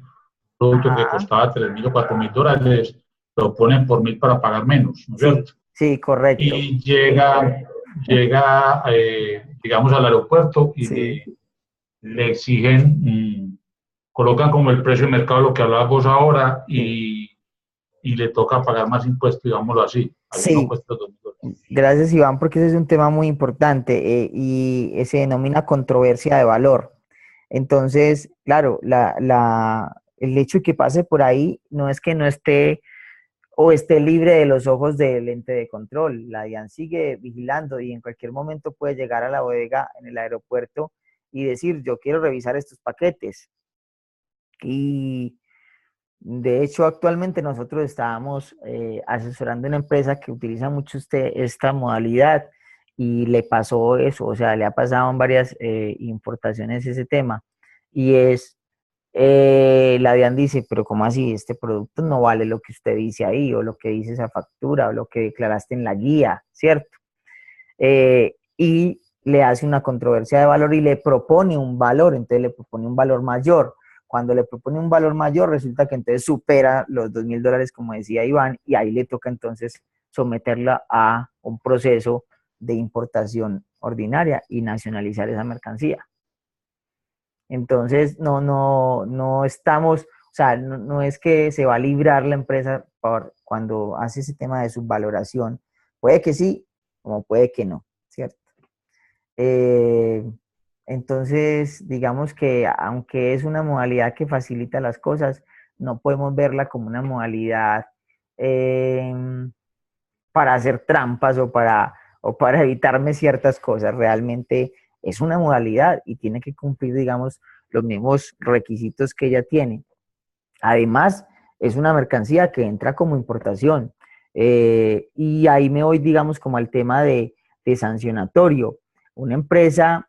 producto que Ajá. costaba $3.000 o $4.000, lo ponen por 1.000 para pagar menos, ¿no es Sí, cierto? sí, correcto. Y llega digamos, al aeropuerto y Sí, le exigen, colocan como el precio de mercado, lo que hablabas vos ahora, sí. y le toca pagar más impuestos, digámoslo así, así no Sí, cuesta $2.000. gracias Iván, porque ese es un tema muy importante y se denomina controversia de valor. Entonces, claro, el hecho de que pase por ahí no es que no esté o esté libre de los ojos del ente de control. La DIAN sigue vigilando y en cualquier momento puede llegar a la bodega en el aeropuerto y decir, yo quiero revisar estos paquetes. Y de hecho, actualmente nosotros estábamos asesorando una empresa que utiliza mucho esta modalidad y le pasó eso, o sea, le ha pasado en varias importaciones ese tema. Y es, la DIAN dice, pero ¿cómo así? Este producto no vale lo que usted dice ahí, o lo que dice esa factura, o lo que declaraste en la guía, ¿cierto? Y le hace una controversia de valor y le propone un valor, entonces le propone un valor mayor. Cuando le propone un valor mayor, resulta que entonces supera los $2.000, como decía Iván, y ahí le toca entonces someterla a un proceso de importación ordinaria y nacionalizar esa mercancía. Entonces, no estamos, o sea, no es que se va a librar la empresa cuando hace ese tema de subvaloración. Puede que sí, como puede que no, ¿cierto? Eh, entonces, digamos que aunque es una modalidad que facilita las cosas, no podemos verla como una modalidad eh, para hacer trampas o para evitarme ciertas cosas. Realmente es una modalidad y tiene que cumplir, digamos, los mismos requisitos que ella tiene. Además, es una mercancía que entra como importación. Y ahí me voy, digamos, como al tema de sancionatorio. Una empresa,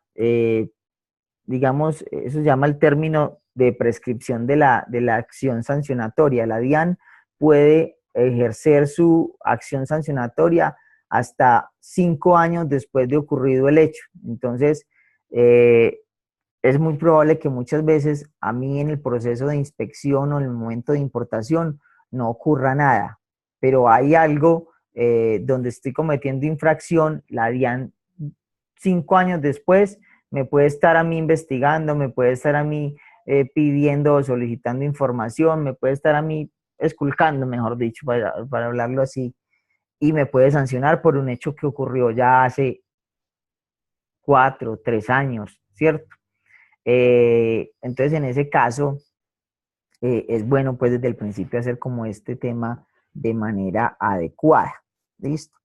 digamos, eso se llama el término de prescripción de la acción sancionatoria. La DIAN puede ejercer su acción sancionatoria hasta 5 años después de ocurrido el hecho. Entonces, es muy probable que muchas veces a mí en el proceso de inspección o en el momento de importación no ocurra nada, pero hay algo donde estoy cometiendo infracción, la DIAN 5 años después me puede estar a mí investigando, me puede estar a mí pidiendo o solicitando información, me puede estar a mí esculcando, mejor dicho, para hablarlo así, y me puede sancionar por un hecho que ocurrió ya hace 4, 3 años, ¿cierto? Entonces, en ese caso, es bueno pues desde el principio hacer como este tema de manera adecuada. ¿Listo?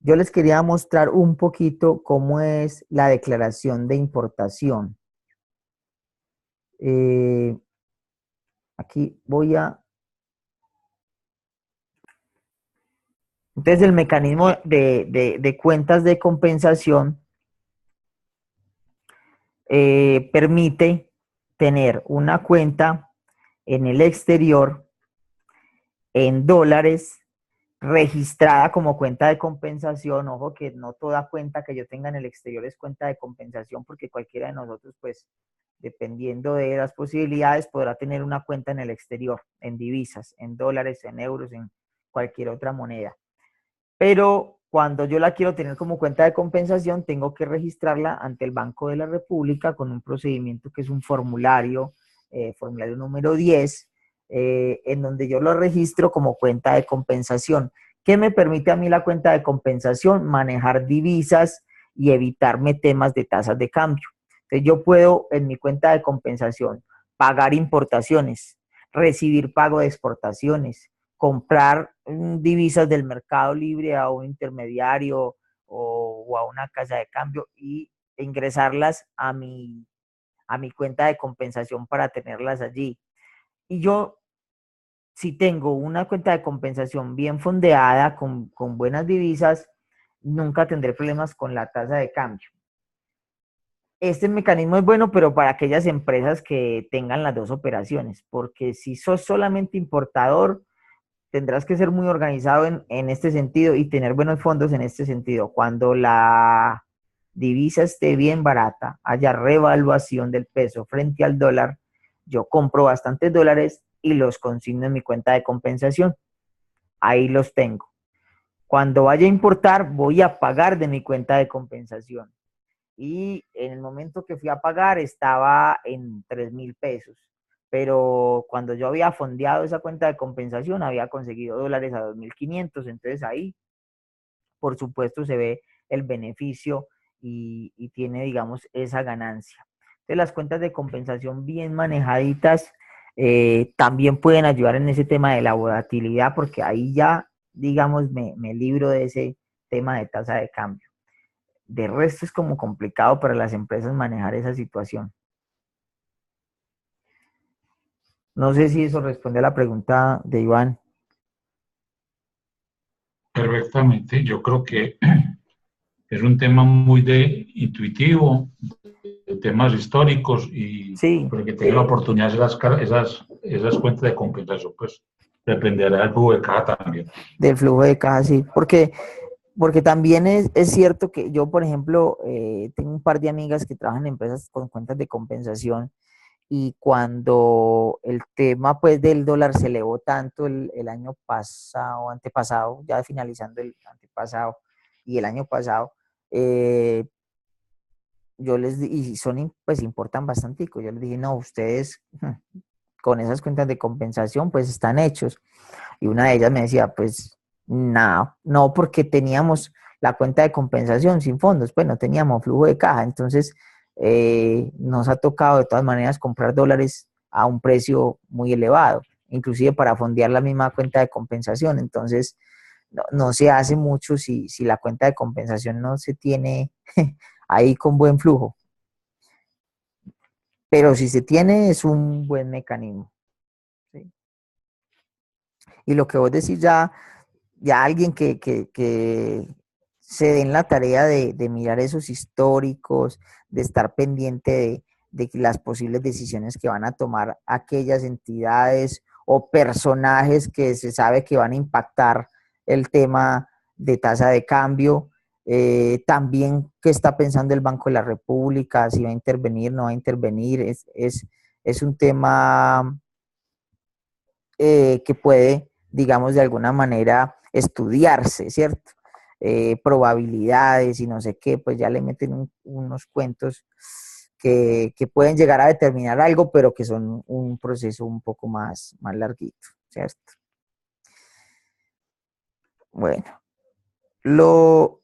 Yo les quería mostrar un poquito cómo es la declaración de importación. Aquí voy a... Entonces, el mecanismo de cuentas de compensación permite tener una cuenta en el exterior en dólares registrada como cuenta de compensación. Ojo que no toda cuenta que yo tenga en el exterior es cuenta de compensación, porque cualquiera de nosotros, pues, dependiendo de las posibilidades, podrá tener una cuenta en el exterior, en divisas, en dólares, en euros, en cualquier otra moneda. Pero cuando yo la quiero tener como cuenta de compensación, tengo que registrarla ante el Banco de la República con un procedimiento que es un formulario, formulario número 10, en donde yo lo registro como cuenta de compensación. ¿Qué me permite a mí la cuenta de compensación? Manejar divisas y evitarme temas de tasas de cambio. Entonces yo puedo en mi cuenta de compensación pagar importaciones, recibir pago de exportaciones, comprar divisas del mercado libre a un intermediario o a una casa de cambio y ingresarlas a mi cuenta de compensación para tenerlas allí. Y yo, si tengo una cuenta de compensación bien fondeada, con buenas divisas, nunca tendré problemas con la tasa de cambio. Este mecanismo es bueno, pero para aquellas empresas que tengan las dos operaciones, porque si sos solamente importador, tendrás que ser muy organizado en este sentido y tener buenos fondos en este sentido. Cuando la divisa esté bien barata, haya revaluación del peso frente al dólar, yo compro bastantes dólares y los consigno en mi cuenta de compensación. Ahí los tengo. Cuando vaya a importar, voy a pagar de mi cuenta de compensación. Y en el momento que fui a pagar estaba en 3.000 pesos. Pero cuando yo había fondeado esa cuenta de compensación, había conseguido dólares a 2.500. Entonces ahí, por supuesto, se ve el beneficio y tiene, digamos, esa ganancia. Entonces las cuentas de compensación bien manejaditas También pueden ayudar en ese tema de la volatilidad, porque ahí ya, digamos, me libro de ese tema de tasa de cambio. De resto es como complicado para las empresas manejar esa situación. No sé si eso responde a la pregunta de Iván. Perfectamente. Yo creo que es un tema muy intuitivo, de temas históricos, y Sí, para que tenga la oportunidad de hacer esas cuentas de compensación, pues dependerá del flujo de caja también. del flujo de caja, sí. Porque también es cierto que yo, por ejemplo, tengo un par de amigas que trabajan en empresas con cuentas de compensación, y cuando el tema pues del dólar se elevó tanto el año pasado, antepasado, ya finalizando el antepasado y el año pasado, eh, yo y son, pues importan bastante, yo les dije, no, ustedes con esas cuentas de compensación pues están hechos. Y una de ellas me decía, pues no, porque teníamos la cuenta de compensación sin fondos, pues no teníamos flujo de caja, entonces nos ha tocado de todas maneras comprar dólares a un precio muy elevado, inclusive para fondear la misma cuenta de compensación. Entonces no se hace mucho si la cuenta de compensación no se tiene ahí con buen flujo, pero si se tiene es un buen mecanismo, ¿sí? Y lo que vos decís, ya alguien que se den la tarea de mirar esos históricos, de estar pendiente de las posibles decisiones que van a tomar aquellas entidades o personajes que se sabe que van a impactar el tema de tasa de cambio. También qué está pensando el Banco de la República, si va a intervenir, no va a intervenir. Es un tema que puede, digamos, de alguna manera estudiarse, ¿cierto? Probabilidades y no sé qué, pues ya le meten unos cuentos que pueden llegar a determinar algo, pero que son un proceso un poco más larguito, ¿cierto? Bueno, lo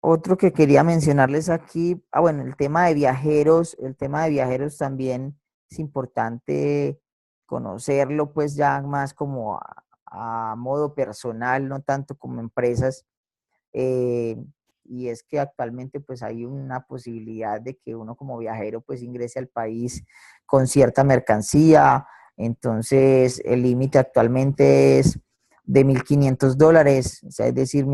otro que quería mencionarles aquí, bueno, el tema de viajeros también es importante conocerlo, pues ya más como a modo personal, no tanto como empresas. eh, y es que actualmente pues hay una posibilidad de que uno como viajero pues ingrese al país con cierta mercancía. Entonces el límite actualmente es de $1,500, o sea, es decir,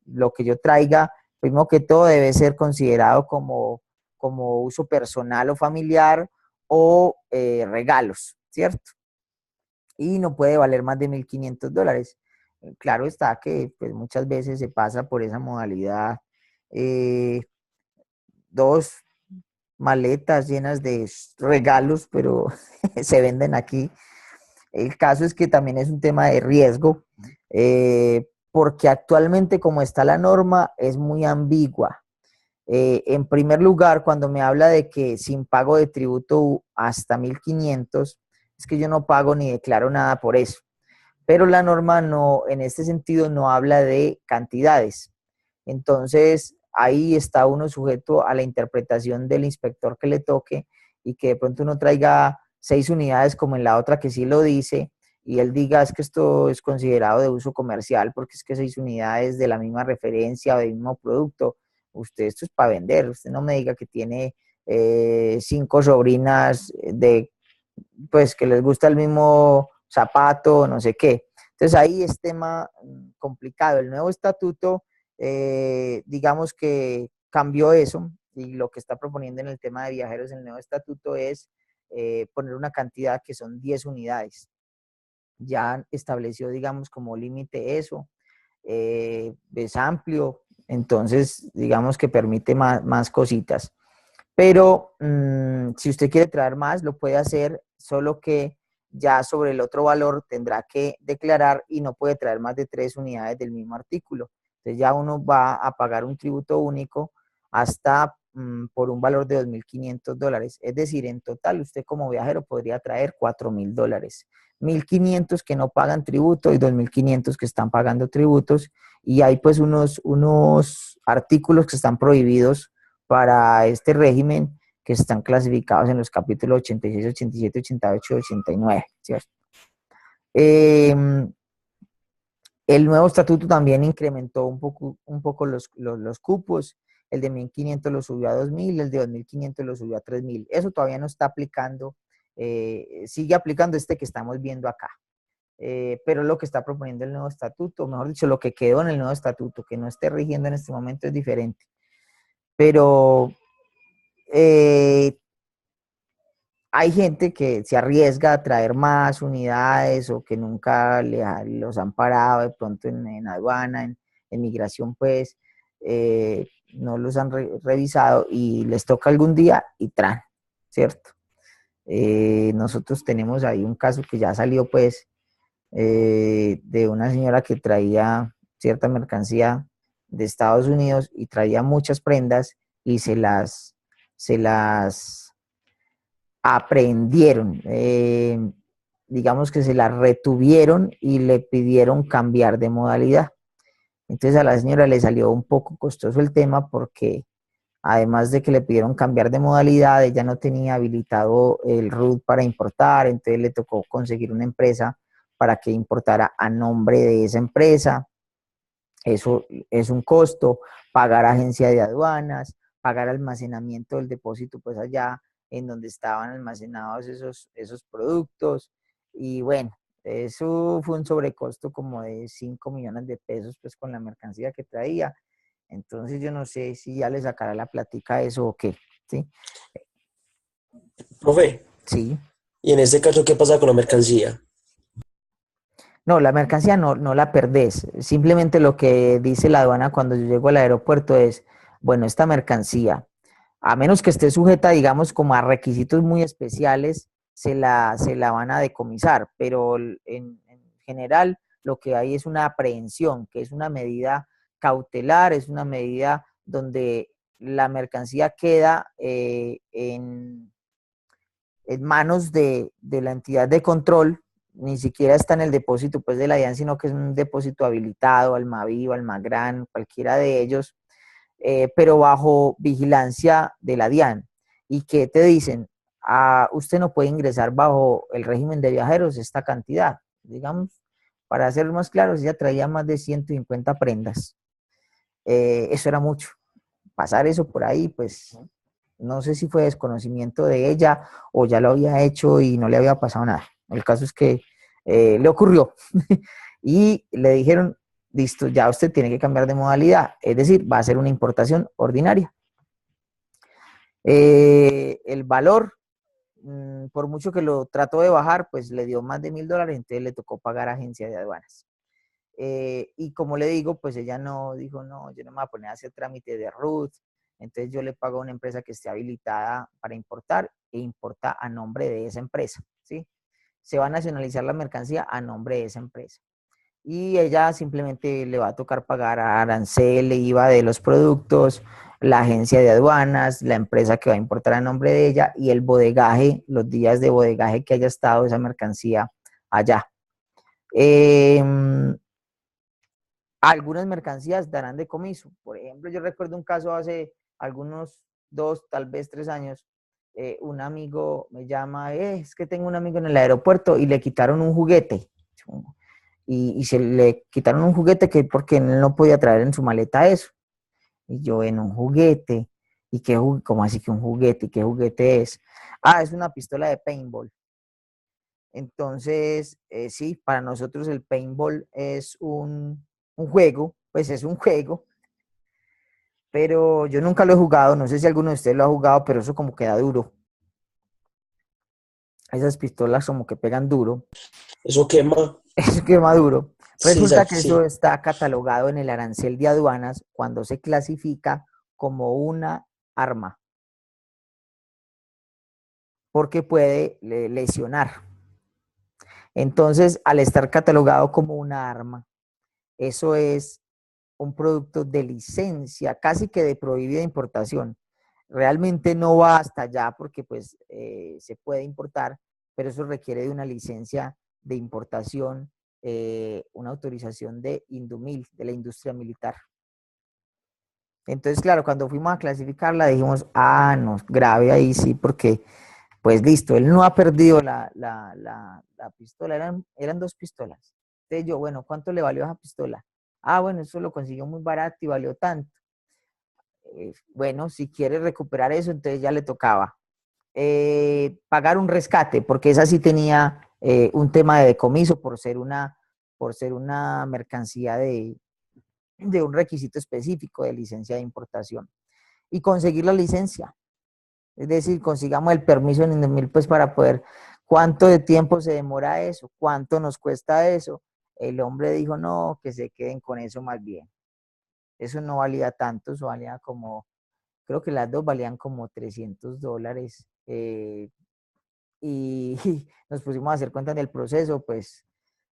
lo que yo traiga, primero que todo debe ser considerado como uso personal o familiar o regalos, ¿cierto? Y no puede valer más de $1,500. Claro está que pues, muchas veces se pasa por esa modalidad, eh, 2 maletas llenas de regalos, pero se venden aquí. El caso es que también es un tema de riesgo, porque actualmente como está la norma es muy ambigua. En primer lugar, cuando me habla de que sin pago de tributo hasta 1,500, es que yo no pago ni declaro nada por eso. Pero la norma no, en este sentido, no habla de cantidades. Entonces, ahí está uno sujeto a la interpretación del inspector que le toque, y que de pronto uno traiga 6 unidades como en la otra que sí lo dice, y él diga es que esto es considerado de uso comercial porque es que 6 unidades de la misma referencia o del mismo producto. Usted esto es para vender, usted no me diga que tiene 5 sobrinas pues que les gusta el mismo zapato, no sé qué. Entonces ahí es tema complicado. El nuevo estatuto, digamos que cambió eso, y lo que está proponiendo en el tema de viajeros en el nuevo estatuto es poner una cantidad que son 10 unidades. Ya estableció, digamos, como límite eso. Es amplio, entonces digamos que permite más cositas. Pero si usted quiere traer más, lo puede hacer, solo que ya sobre el otro valor tendrá que declarar y no puede traer más de 3 unidades del mismo artículo. Entonces ya uno va a pagar un tributo único hasta por un valor de $2,500. Es decir, en total usted como viajero podría traer $4,000. 1,500 que no pagan tributo y 2,500 que están pagando tributos. Y hay pues unos artículos que están prohibidos para este régimen, que están clasificados en los capítulos 86, 87, 88 y 89, ¿cierto? El nuevo estatuto también incrementó un poco los cupos. El de 1.500 lo subió a 2.000, el de 2.500 lo subió a 3.000. Eso todavía no está aplicando, sigue aplicando este que estamos viendo acá. Pero lo que está proponiendo el nuevo estatuto, mejor dicho, lo que quedó en el nuevo estatuto, que no esté rigiendo en este momento, es diferente. Pero hay gente que se arriesga a traer más unidades o que nunca los han parado de pronto en aduana, en migración, pues no los han revisado y les toca algún día y traen, ¿cierto? Nosotros tenemos ahí un caso que ya salió, pues, de una señora que traía cierta mercancía de Estados Unidos y traía muchas prendas y se las aprendieron, digamos que se la retuvieron y le pidieron cambiar de modalidad. Entonces a la señora le salió un poco costoso el tema porque además de que le pidieron cambiar de modalidad, ella no tenía habilitado el RUT para importar, entonces le tocó conseguir una empresa para que importara a nombre de esa empresa. Eso es un costo, pagar agencia de aduanas, pagar almacenamiento del depósito pues allá en donde estaban almacenados esos productos. Y bueno, eso fue un sobrecosto como de 5 millones de pesos pues con la mercancía que traía. Entonces yo no sé si ya le sacará la plática a eso o qué, ¿sí? Profe, Sí. y en este caso, ¿qué pasa con la mercancía? No, la mercancía no la perdés. Simplemente lo que dice la aduana cuando yo llego al aeropuerto es, bueno, esta mercancía, a menos que esté sujeta, digamos, como a requisitos muy especiales, se la van a decomisar, pero en general lo que hay es una aprehensión, que es una medida cautelar, es una medida donde la mercancía queda en manos de la entidad de control, ni siquiera está en el depósito pues de la DIAN, sino que es un depósito habilitado, Almaviva, Almagran, cualquiera de ellos, pero bajo vigilancia de la DIAN. ¿Y qué te dicen? Usted no puede ingresar bajo el régimen de viajeros esta cantidad. Digamos, para ser más claros, ella traía más de 150 prendas. Eso era mucho. Pasar eso por ahí, pues no sé si fue desconocimiento de ella o ya lo había hecho y no le había pasado nada. El caso es que le ocurrió y le dijeron, listo, ya usted tiene que cambiar de modalidad, es decir, va a ser una importación ordinaria. El valor, por mucho que lo trató de bajar, pues le dio más de $1.000, entonces le tocó pagar a agencia de aduanas. Y como le digo, pues ella no dijo, no, yo no me voy a poner a hacer trámite de RUT, entonces yo le pago a una empresa que esté habilitada para importar e importa a nombre de esa empresa, ¿sí? Se va a nacionalizar la mercancía a nombre de esa empresa. Y ella simplemente le va a tocar pagar a arancel, IVA de los productos, la agencia de aduanas, la empresa que va a importar a nombre de ella y el bodegaje, los días de bodegaje que haya estado esa mercancía allá. Algunas mercancías darán decomiso. Por ejemplo, yo recuerdo un caso hace algunos 2, tal vez 3 años. Un amigo me llama, es que tengo un amigo en el aeropuerto y le quitaron un juguete. Y se le quitaron un juguete que porque él no podía traer en su maleta eso. Y yo, en un juguete. ¿Y qué juguete? ¿Cómo así que un juguete? ¿Y qué juguete es? Es una pistola de paintball. Entonces, sí, para nosotros el paintball es un juego, pues es un juego, pero yo nunca lo he jugado, no sé si alguno de ustedes lo ha jugado, pero eso como queda duro. Esas pistolas como que pegan duro, ¿Eso quema? eso quema duro. Sí, Resulta que eso sí. está catalogado en el arancel de aduanas cuando se clasifica como una arma, porque puede lesionar. Entonces, al estar catalogado como una arma, eso es un producto de licencia, casi que de prohibida importación. Realmente no va hasta allá porque pues se puede importar, pero eso requiere de una licencia de importación, una autorización de Indumil, de la industria militar. Entonces, claro, cuando fuimos a clasificarla dijimos, ah, no, grave ahí sí, porque pues listo, él no ha perdido la pistola, eran dos pistolas. Entonces yo, bueno, ¿cuánto le valió esa pistola? Ah, bueno, eso lo consiguió muy barato y valió tanto. Bueno, si quiere recuperar eso, entonces ya le tocaba pagar un rescate, porque esa sí tenía un tema de decomiso por ser una mercancía de un requisito específico de licencia de importación. Y conseguir la licencia, es decir, consigamos el permiso en Indemil, pues para poder, ¿cuánto de tiempo se demora eso? ¿Cuánto nos cuesta eso? El hombre dijo, no, que se queden con eso más bien. Eso no valía tanto, eso valía como, creo que las dos valían como $300. Y nos pusimos a hacer cuenta del proceso, pues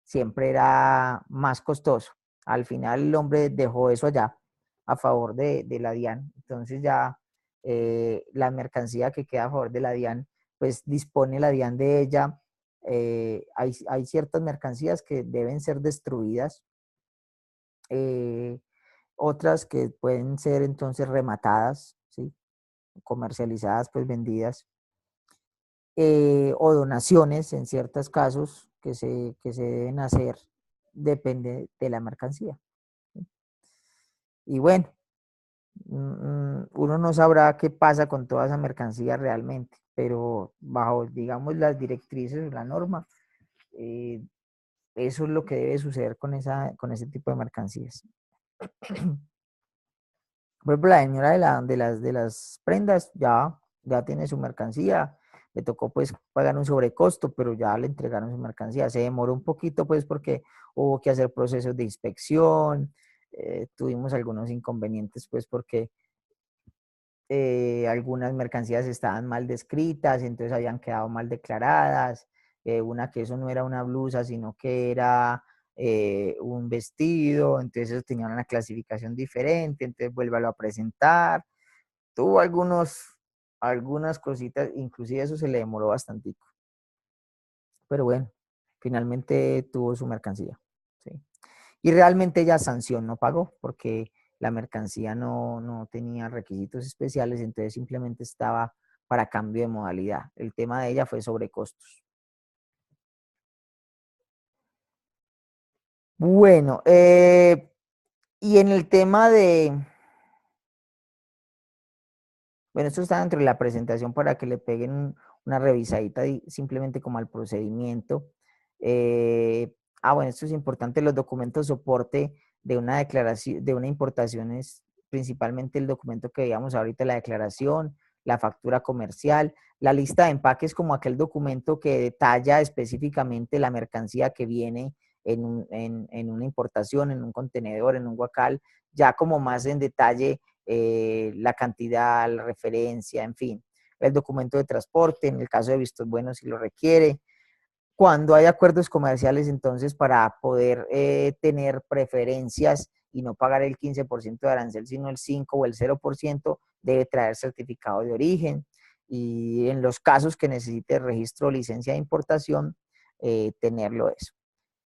siempre era más costoso. Al final el hombre dejó eso allá a favor de la DIAN. Entonces ya la mercancía que queda a favor de la DIAN, pues dispone la DIAN de ella. Hay ciertas mercancías que deben ser destruidas, eh, otras que pueden ser entonces rematadas, ¿sí? Comercializadas, pues vendidas, o donaciones en ciertos casos que se deben hacer, depende de la mercancía. Y bueno, uno no sabrá qué pasa con toda esa mercancía realmente, pero bajo, digamos, las directrices o la norma, eh, eso es lo que debe suceder con ese tipo de mercancías. Por ejemplo, la señora de las prendas ya tiene su mercancía, le tocó pues pagar un sobrecosto, pero ya le entregaron su mercancía. Se demoró un poquito pues porque hubo que hacer procesos de inspección, tuvimos algunos inconvenientes pues porque algunas mercancías estaban mal descritas, entonces habían quedado mal declaradas, una que eso no era una blusa, sino que era un vestido, entonces eso tenía una clasificación diferente, entonces vuélvalo a presentar. Tuvo algunas cositas, inclusive eso se le demoró bastante, pero bueno, finalmente tuvo su mercancía, ¿sí? Y realmente ella sanción no pagó porque la mercancía no tenía requisitos especiales, entonces simplemente estaba para cambio de modalidad. El tema de ella fue sobre costos. Bueno, y en el tema bueno, esto está dentro de la presentación para que le peguen una revisadita simplemente como al procedimiento. Bueno, esto es importante, los documentos soporte de una declaración, de una importación es principalmente el documento que veíamos ahorita, la declaración, la factura comercial, la lista de empaques como aquel documento que detalla específicamente la mercancía que viene en una importación, en un contenedor, en un guacal, ya como más en detalle la cantidad, la referencia, en fin, el documento de transporte, en el caso de vistos buenos si lo requiere. Cuando hay acuerdos comerciales, entonces para poder tener preferencias y no pagar el 15% de arancel, sino el 5 o el 0%, debe traer certificado de origen. Y en los casos que necesite registro o licencia de importación, tenerlo eso.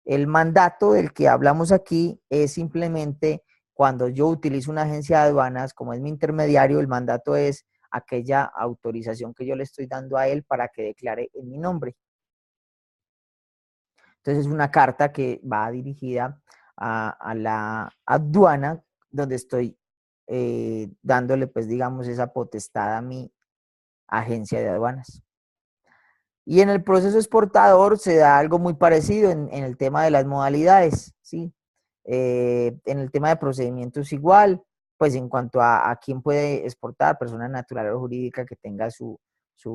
El mandato del que hablamos aquí es simplemente cuando yo utilizo una agencia de aduanas, como es mi intermediario, el mandato es aquella autorización que yo le estoy dando a él para que declare en mi nombre. Entonces es una carta que va dirigida a la aduana, donde estoy dándole, pues digamos, esa potestad a mi agencia de aduanas. Y en el proceso exportador se da algo muy parecido en el tema de las modalidades, ¿sí? En el tema de procedimientos igual, pues en cuanto a quién puede exportar, persona natural o jurídica que tenga su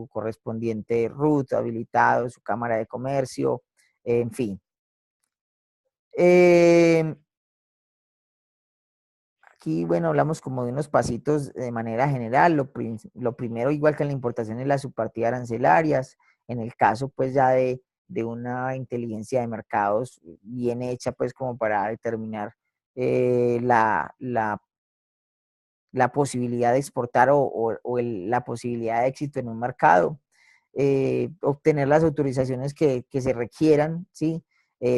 correspondiente RUT habilitado, su cámara de comercio, en fin. Aquí, bueno, hablamos como de unos pasitos de manera general. Lo primero, igual que en la importación, es la subpartida arancelarias. En el caso, pues, ya de una inteligencia de mercados bien hecha, pues, como para determinar la posibilidad de exportar la posibilidad de éxito en un mercado. Obtener las autorizaciones que se requieran, ¿sí?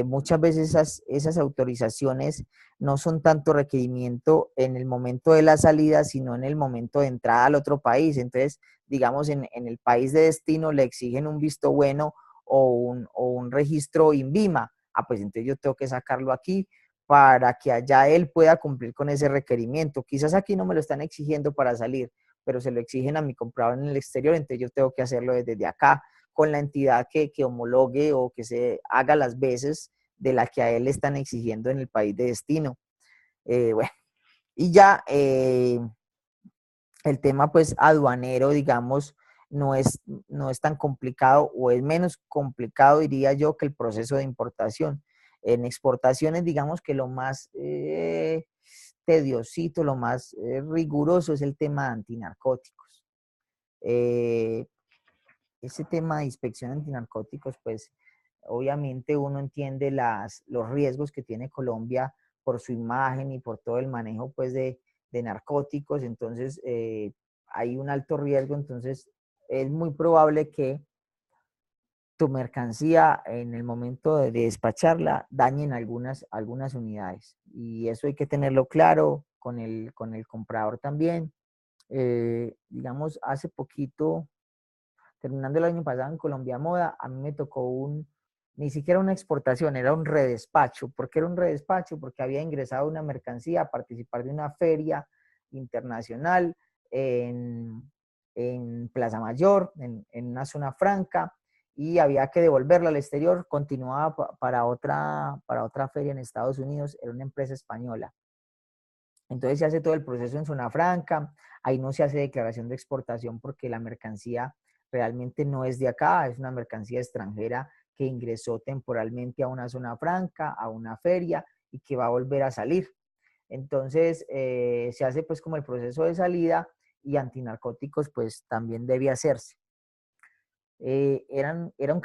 Muchas veces esas autorizaciones no son tanto requerimiento en el momento de la salida, sino en el momento de entrada al otro país. Entonces, digamos, en el país de destino le exigen un visto bueno o un registro INVIMA. Ah, pues entonces yo tengo que sacarlo aquí para que allá él pueda cumplir con ese requerimiento. Quizás aquí no me lo están exigiendo para salir, pero se lo exigen a mi comprador en el exterior, entonces yo tengo que hacerlo desde acá con la entidad que homologue o que se haga las veces de la que a él le están exigiendo en el país de destino. Bueno, y ya el tema pues aduanero, digamos, no es tan complicado o es menos complicado, diría yo, que el proceso de importación. En exportaciones, digamos que lo más tediosito, lo más riguroso es el tema de antinarcóticos. Eh, ese tema de inspección antinarcóticos, pues obviamente uno entiende los riesgos que tiene Colombia por su imagen y por todo el manejo pues de narcóticos, entonces hay un alto riesgo, entonces es muy probable que tu mercancía en el momento de despacharla dañen algunas unidades y eso hay que tenerlo claro con el comprador también. Digamos, hace poquito terminando el año pasado en Colombia Moda, a mí me tocó ni siquiera una exportación, era un redespacho. ¿Por qué era un redespacho? Porque había ingresado una mercancía a participar de una feria internacional en Plaza Mayor, en una zona franca, y había que devolverla al exterior, continuaba para otra feria en Estados Unidos, era una empresa española. Entonces se hace todo el proceso en zona franca, ahí no se hace declaración de exportación porque la mercancía realmente no es de acá, es una mercancía extranjera que ingresó temporalmente a una zona franca, a una feria y que va a volver a salir. Entonces se hace pues como el proceso de salida y antinarcóticos pues también debe hacerse. Era un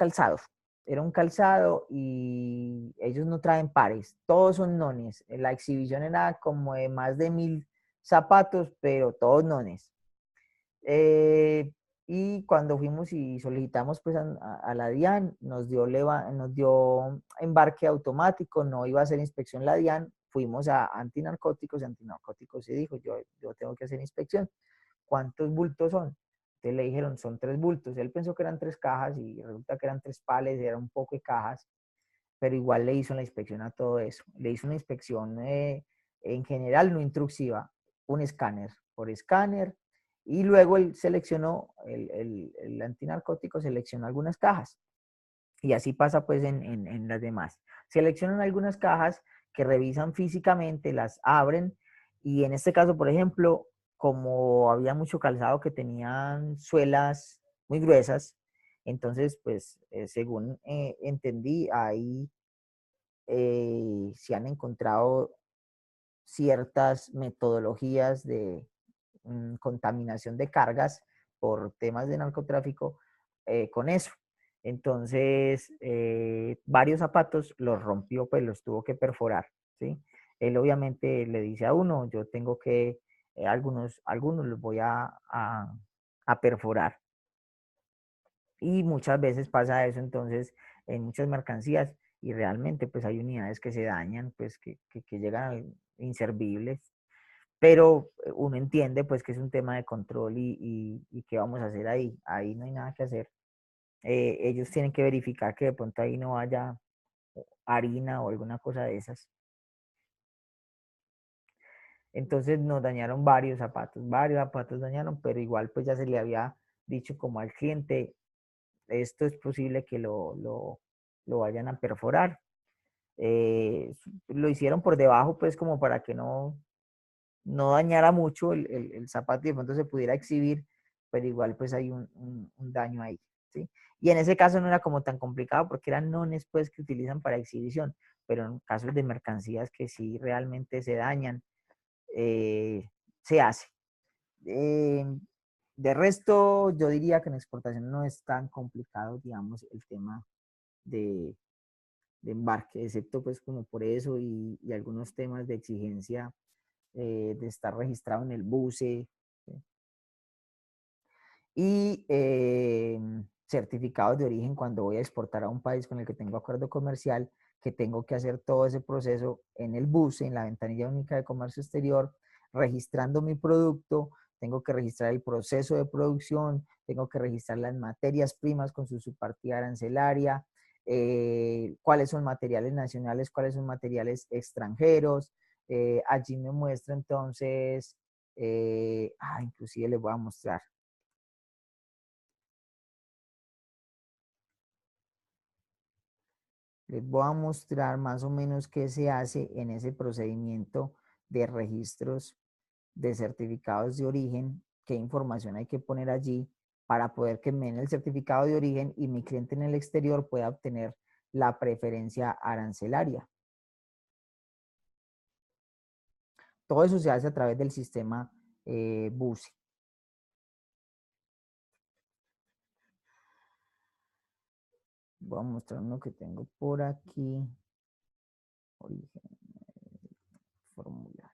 calzado y ellos no traen pares, todos son nones. La exhibición era como de más de 1000 zapatos, pero todos nones. Eh, y cuando fuimos y solicitamos pues a la DIAN, nos dio embarque automático, no iba a hacer inspección la DIAN, fuimos a antinarcóticos se dijo, yo tengo que hacer inspección. ¿Cuántos bultos son? Entonces le dijeron, son 3 bultos. Él pensó que eran 3 cajas y resulta que eran 3 palets, era un poco de cajas, pero igual le hizo la inspección a todo eso. Le hizo una inspección en general no intrusiva, un escáner por escáner, y luego él seleccionó, el antinarcótico seleccionó algunas cajas. Y así pasa pues en las demás. Seleccionan algunas cajas que revisan físicamente, las abren y en este caso, por ejemplo, como había mucho calzado que tenían suelas muy gruesas, entonces pues según entendí, ahí se han encontrado ciertas metodologías de contaminación de cargas por temas de narcotráfico con eso. Entonces, varios zapatos los rompió, pues los tuvo que perforar, ¿sí? Él obviamente le dice a uno, yo tengo que, algunos los voy a perforar. Y muchas veces pasa eso, entonces, en muchas mercancías, y realmente pues hay unidades que se dañan, pues que llegan inservibles, pero uno entiende pues que es un tema de control y qué vamos a hacer ahí. Ahí no hay nada que hacer. Ellos tienen que verificar que de pronto ahí no haya harina o alguna cosa de esas. Entonces nos dañaron varios zapatos dañaron, pero igual pues ya se le había dicho como al cliente, esto es posible que lo vayan a perforar. Lo hicieron por debajo pues como para que no dañara mucho el zapato y de pronto se pudiera exhibir, pero igual pues hay un daño ahí, ¿sí? Y en ese caso no era como tan complicado porque eran nones pues que utilizan para exhibición, pero en casos de mercancías que sí realmente se dañan, se hace. Eh, de resto, yo diría que en exportación no es tan complicado, digamos, el tema de, de embarque, excepto pues como por eso y algunos temas de exigencia de estar registrado en el BUSE, ¿sí? Y certificados de origen cuando voy a exportar a un país con el que tengo acuerdo comercial, que tengo que hacer todo ese proceso en el BUSE, en la ventanilla única de comercio exterior, registrando mi producto. Tengo que registrar el proceso de producción, tengo que registrar las materias primas con su subpartida arancelaria, cuáles son materiales nacionales, cuáles son materiales extranjeros. Allí me muestra entonces, inclusive les voy a mostrar. Les voy a mostrar más o menos qué se hace en ese procedimiento de registros de certificados de origen, qué información hay que poner allí para poder que me den el certificado de origen y mi cliente en el exterior pueda obtener la preferencia arancelaria. Todo eso se hace a través del sistema BUSE. Voy a mostrar uno que tengo por aquí. Origen, formulario.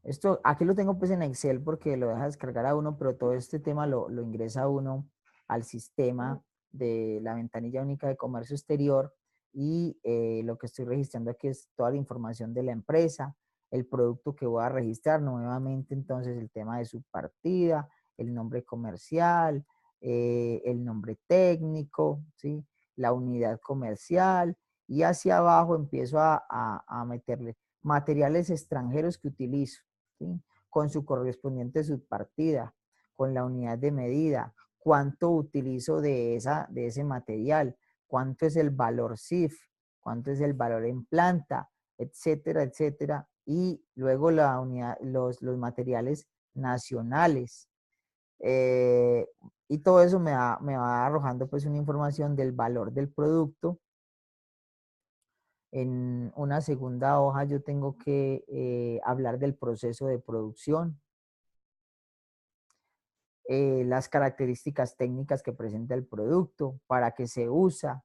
Esto, aquí lo tengo pues en Excel porque lo deja descargar a uno, pero todo este tema lo ingresa uno al sistema de la ventanilla única de comercio exterior y lo que estoy registrando aquí es toda la información de la empresa, el producto que voy a registrar, nuevamente entonces el tema de su partida, el nombre comercial, el nombre técnico, ¿sí? La unidad comercial y hacia abajo empiezo a meterle materiales extranjeros que utilizo, ¿sí? Con su correspondiente subpartida, con la unidad de medida, cuánto utilizo de ese material, cuánto es el valor CIF, cuánto es el valor en planta, etcétera, etcétera. Y luego la unidad, los materiales nacionales. Eh, y todo eso me va arrojando pues una información del valor del producto. En una segunda hoja yo tengo que hablar del proceso de producción, las características técnicas que presenta el producto, para qué se usa,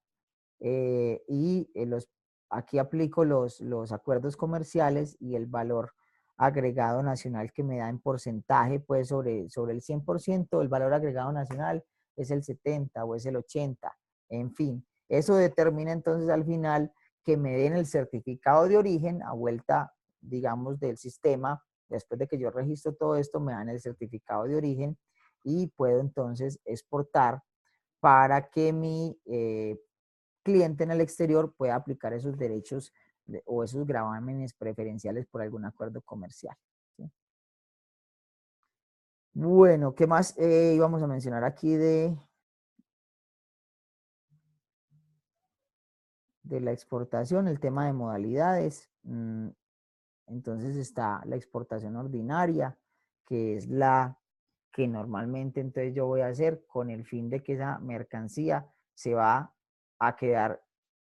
aquí aplico los acuerdos comerciales y el valor agregado nacional que me da en porcentaje, pues sobre el 100%, el valor agregado nacional es el 70 o es el 80, en fin. Eso determina entonces al final que me den el certificado de origen a vuelta, digamos, del sistema. Después de que yo registro todo esto, me dan el certificado de origen y puedo entonces exportar para que mi cliente en el exterior pueda aplicar esos derechos o esos gravámenes preferenciales por algún acuerdo comercial, ¿sí? Bueno, ¿qué más íbamos a mencionar aquí de la exportación? El tema de modalidades. Entonces está la exportación ordinaria, que es la que normalmente entonces yo voy a hacer con el fin de que esa mercancía se va a quedar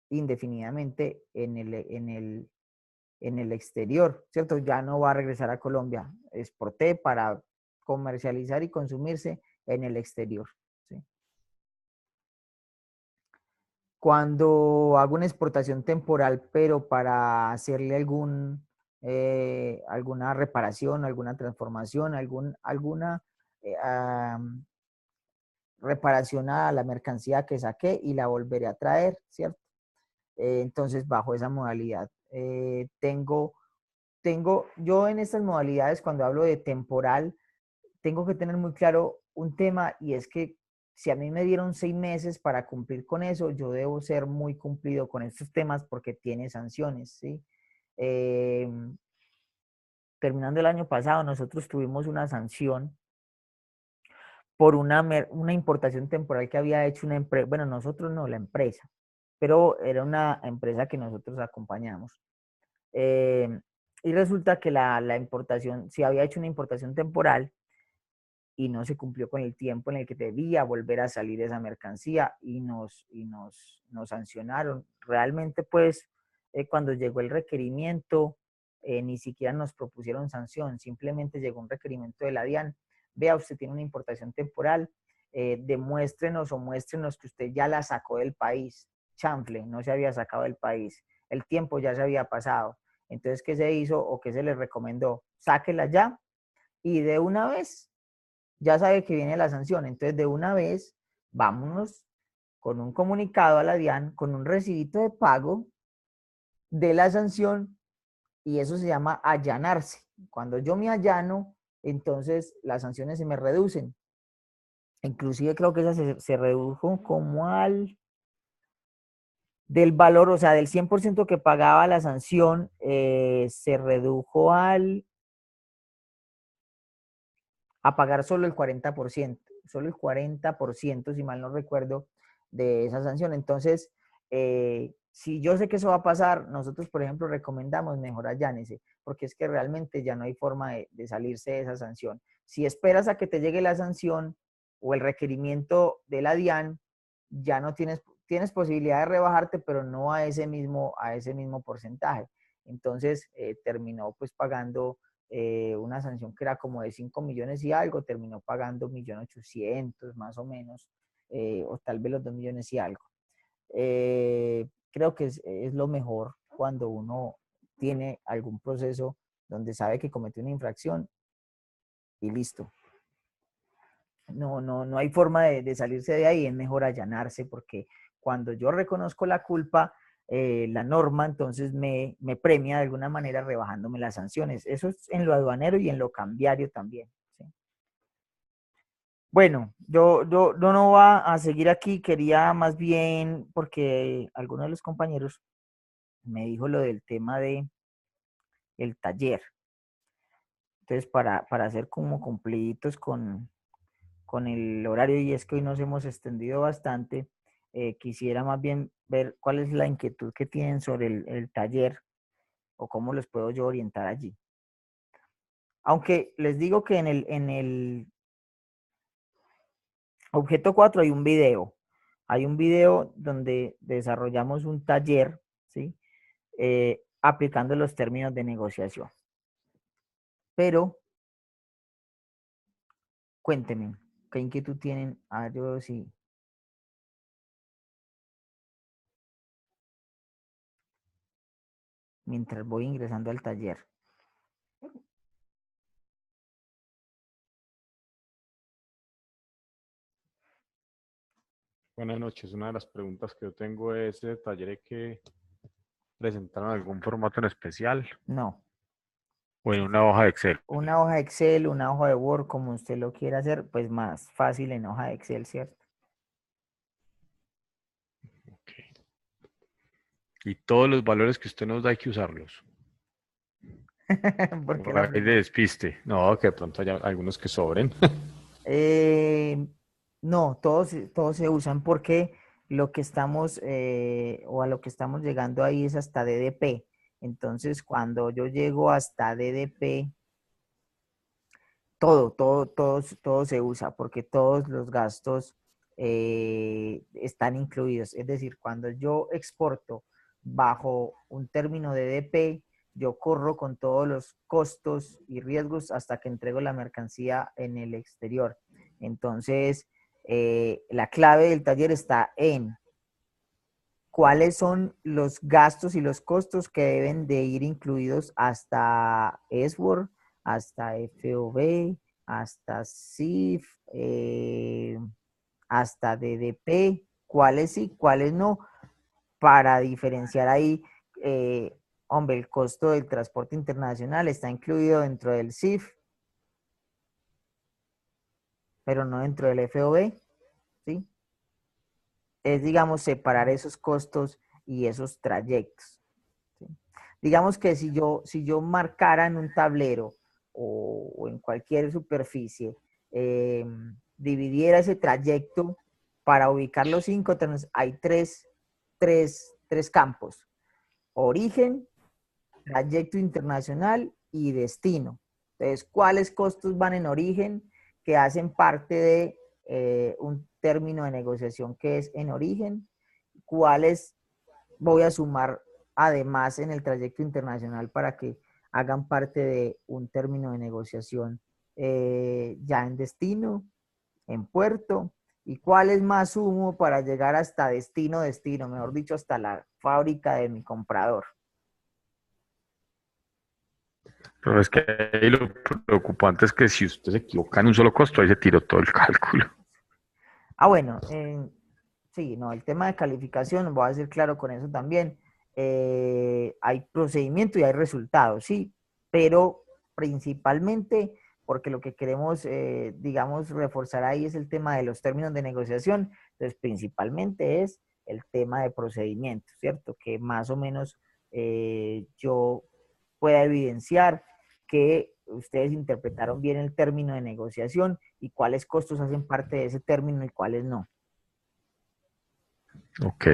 indefinidamente en el exterior, ¿cierto? Ya no va a regresar a Colombia. Exporté para comercializar y consumirse en el exterior, ¿sí? Cuando hago una exportación temporal, pero para hacerle alguna reparación, alguna transformación, alguna eh, reparación a la mercancía que saqué y la volveré a traer, ¿cierto? Entonces, bajo esa modalidad, yo en estas modalidades, cuando hablo de temporal, tengo que tener muy claro un tema y es que si a mí me dieron 6 meses para cumplir con eso, yo debo ser muy cumplido con estos temas porque tiene sanciones, ¿sí? Eh, Terminando el año pasado, nosotros tuvimos una sanción por una importación temporal que había hecho una empresa, bueno, nosotros no, la empresa, pero era una empresa que nosotros acompañamos. Eh, y resulta que la importación, si había hecho una importación temporal y no se cumplió con el tiempo en el que debía volver a salir esa mercancía nos sancionaron. Realmente, pues, cuando llegó el requerimiento, ni siquiera nos propusieron sanción, simplemente llegó un requerimiento de la DIAN. Vea, usted tiene una importación temporal, demuéstrenos o muéstrenos que usted ya la sacó del país. Chanfle, no se había sacado del país. El tiempo ya se había pasado. Entonces, ¿qué se hizo o qué se les recomendó? Sáquela ya y de una vez, ya sabe que viene la sanción. Entonces, de una vez, vámonos con un comunicado a la DIAN, con un recibito de pago de la sanción, y eso se llama allanarse. Cuando yo me allano, entonces las sanciones se me reducen. Inclusive creo que esa se redujo como del valor, o sea, del 100% que pagaba la sanción, se redujo a pagar solo el 40%, solo el 40%, si mal no recuerdo, de esa sanción. Entonces, si yo sé que eso va a pasar, nosotros, por ejemplo, recomendamos mejor allánese, porque es que realmente ya no hay forma de salirse de esa sanción. Si esperas a que te llegue la sanción o el requerimiento de la DIAN, ya no tienes posibilidad de rebajarte, pero no a ese mismo porcentaje. Entonces, terminó pues pagando una sanción que era como de 5 millones y algo, terminó pagando 1.800.000 más o menos, o tal vez los 2 millones y algo. Creo que es lo mejor cuando uno tiene algún proceso donde sabe que cometió una infracción y listo. No hay forma de salirse de ahí, es mejor allanarse, porque cuando yo reconozco la culpa, la norma entonces me premia de alguna manera rebajándome las sanciones. Eso es en lo aduanero y en lo cambiario también, ¿sí? Bueno, yo no va a seguir aquí, quería más bien, porque alguno de los compañeros me dijo lo del tema de el taller. Entonces, para hacer como cumpliditos con el horario, y es que hoy nos hemos extendido bastante, quisiera más bien ver cuál es la inquietud que tienen sobre el taller o cómo los puedo yo orientar allí. Aunque les digo que en el objeto 4 hay un video. Hay un video donde desarrollamos un taller, ¿sí? Aplicando los términos de negociación. Pero, cuéntenme, ¿qué inquietud tienen? Ah, yo sí. Mientras voy ingresando al taller. Buenas noches. Una de las preguntas que yo tengo es, ¿este taller hay que presentar en algún formato en especial No. o en una hoja de Excel? Una hoja de Excel, una hoja de Word, como usted lo quiera hacer, pues más fácil en hoja de Excel, ¿cierto? Okay. Y todos los valores que usted nos da hay que usarlos. Porque O hay de despiste. No, que de pronto haya algunos que sobren. no, todos se usan porque lo que estamos, o a lo que estamos llegando ahí es hasta DDP. Entonces, cuando yo llego hasta DDP, todo se usa porque todos los gastos están incluidos. Es decir, cuando yo exporto bajo un término de DP, yo corro con todos los costos y riesgos hasta que entrego la mercancía en el exterior. Entonces, la clave del taller está en cuáles son los gastos y los costos que deben de ir incluidos hasta SWORD, hasta FOB, hasta CIF, hasta DDP, cuáles sí, cuáles no, para diferenciar ahí, hombre, el costo del transporte internacional está incluido dentro del CIF, pero no dentro del FOB, ¿sí? Es, digamos, separar esos costos y esos trayectos, ¿sí? Digamos que si yo marcara en un tablero o en cualquier superficie, dividiera ese trayecto para ubicar los 5 trenes, hay tres campos: origen, trayecto internacional y destino. Entonces, ¿cuáles costos van en origen que hacen parte de un término de negociación que es en origen? ¿Cuáles voy a sumar además en el trayecto internacional para que hagan parte de un término de negociación ya en destino, en puerto? ¿Y cuáles más sumo para llegar hasta destino, mejor dicho, hasta la fábrica de mi comprador? Pero es que ahí lo preocupante es que si usted se equivoca en un solo costo, ahí se tiró todo el cálculo. Bueno, sí, no, el tema de calificación, voy a ser claro con eso también. Hay procedimiento y hay resultados, sí, pero principalmente porque lo que queremos, digamos, reforzar ahí es el tema de los términos de negociación. Entonces, principalmente es el tema de procedimiento, ¿cierto? Que más o menos yo pueda evidenciar que ustedes interpretaron bien el término de negociación y cuáles costos hacen parte de ese término y cuáles no. Ok.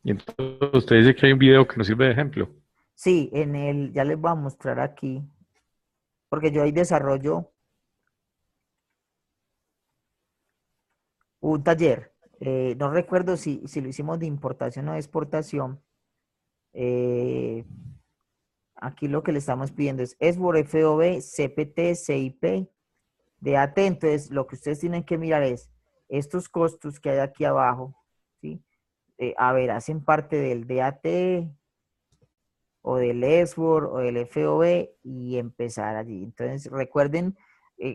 Y entonces usted dice que hay un video que nos sirve de ejemplo. Sí, ya les voy a mostrar aquí, porque yo ahí desarrollo un taller. No recuerdo si lo hicimos de importación o de exportación. Eh, Aquí lo que le estamos pidiendo es SBOR, FOB, CPT, CIP, DAT. Entonces, lo que ustedes tienen que mirar es estos costos que hay aquí abajo, ¿sí? A ver, hacen parte del DAT o del SBOR o del FOB y empezar allí. Entonces, recuerden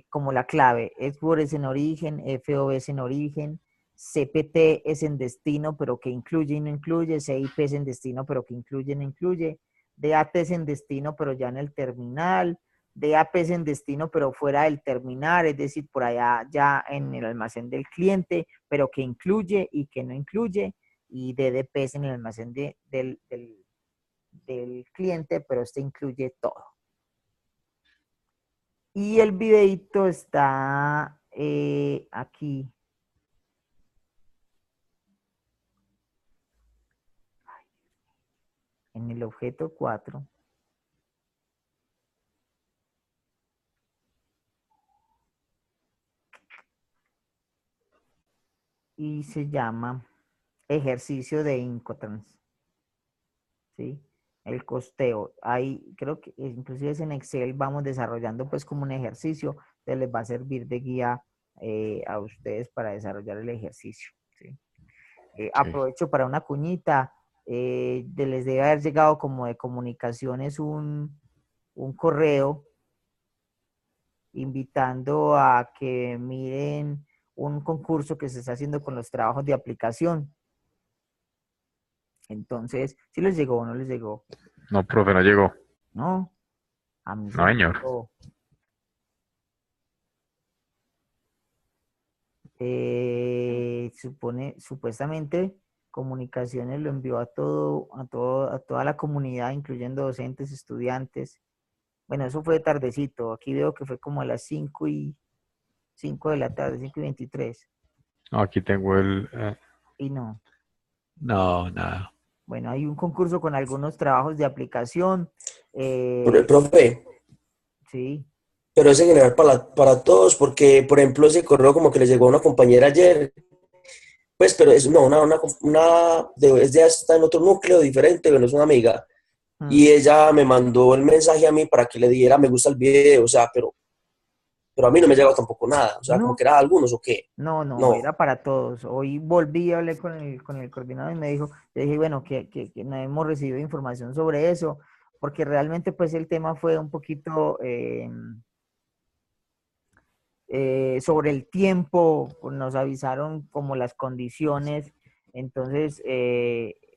como la clave, SBOR es en origen, FOB es en origen, CPT es en destino, pero que incluye y no incluye, CIP es en destino, pero que incluye y no incluye, DAT es en destino, pero ya en el terminal, DAP es en destino, pero fuera del terminal, es decir, por allá ya en el almacén del cliente, pero que incluye y que no incluye, y DDP es en el almacén del cliente, pero este incluye todo. Y el videito está aquí. En el objeto 4. Y se llama ejercicio de Incotrans. ¿Sí? El costeo. Ahí creo que inclusive es en Excel, vamos desarrollando pues como un ejercicio que les va a servir de guía a ustedes para desarrollar el ejercicio. ¿Sí? Aprovecho para una cuñita. Les debe haber llegado como de comunicaciones un correo invitando a que miren un concurso que se está haciendo con los trabajos de aplicación. Entonces, ¿sí les llegó o no les llegó? No, profe, no llegó. No, a mí sí No, me señor. llegó. Supuestamente Comunicaciones lo envió a toda la comunidad, incluyendo docentes, estudiantes. Bueno, eso fue tardecito. Aquí veo que fue como a las 5 de la tarde, 5:23. No, aquí tengo el... Y no. no, nada. Bueno, hay un concurso con algunos trabajos de aplicación. Pero el eh, profe, sí. pero es en general para todos, porque, por ejemplo, ese correo como que le llegó a una compañera ayer, pues, pero es, no, es de está en otro núcleo diferente, pero es una amiga, Mm. y ella me mandó el mensaje a mí para que le diera me gusta el video, o sea, pero a mí no me llegó tampoco nada, o sea, como No, que era de algunos o qué, no, no. era para todos. Hoy volví a hablar con el coordinador y me dijo, le dije, bueno, que no hemos recibido información sobre eso, porque realmente pues el tema fue un poquito sobre el tiempo, pues, nos avisaron como las condiciones, entonces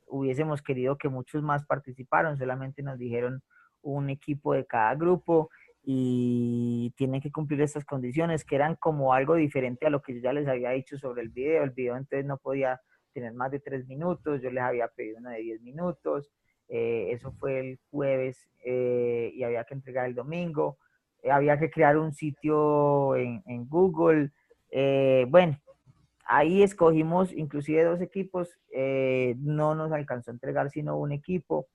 hubiésemos querido que muchos más participaron, solamente nos dijeron un equipo de cada grupo y tienen que cumplir estas condiciones que eran como algo diferente a lo que yo ya les había dicho sobre el video entonces no podía tener más de 3 minutos, yo les había pedido uno de 10 minutos, eso fue el jueves y había que entregar el domingo, había que crear un sitio en Google. Bueno, ahí escogimos inclusive 2 equipos, no nos alcanzó a entregar sino un equipo,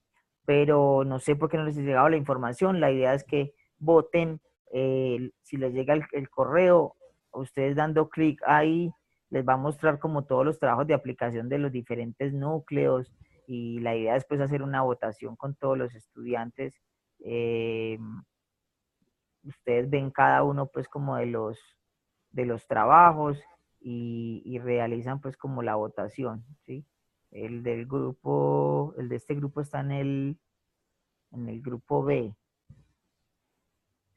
pero no sé por qué no les ha llegado la información. La idea es que voten, si les llega el correo, ustedes dando clic ahí, les va a mostrar como todos los trabajos de aplicación de los diferentes núcleos y la idea es pues hacer una votación con todos los estudiantes. Eh, Ustedes ven cada uno pues como de los trabajos y realizan pues como la votación, ¿sí? El del grupo, el de este grupo está en el grupo B,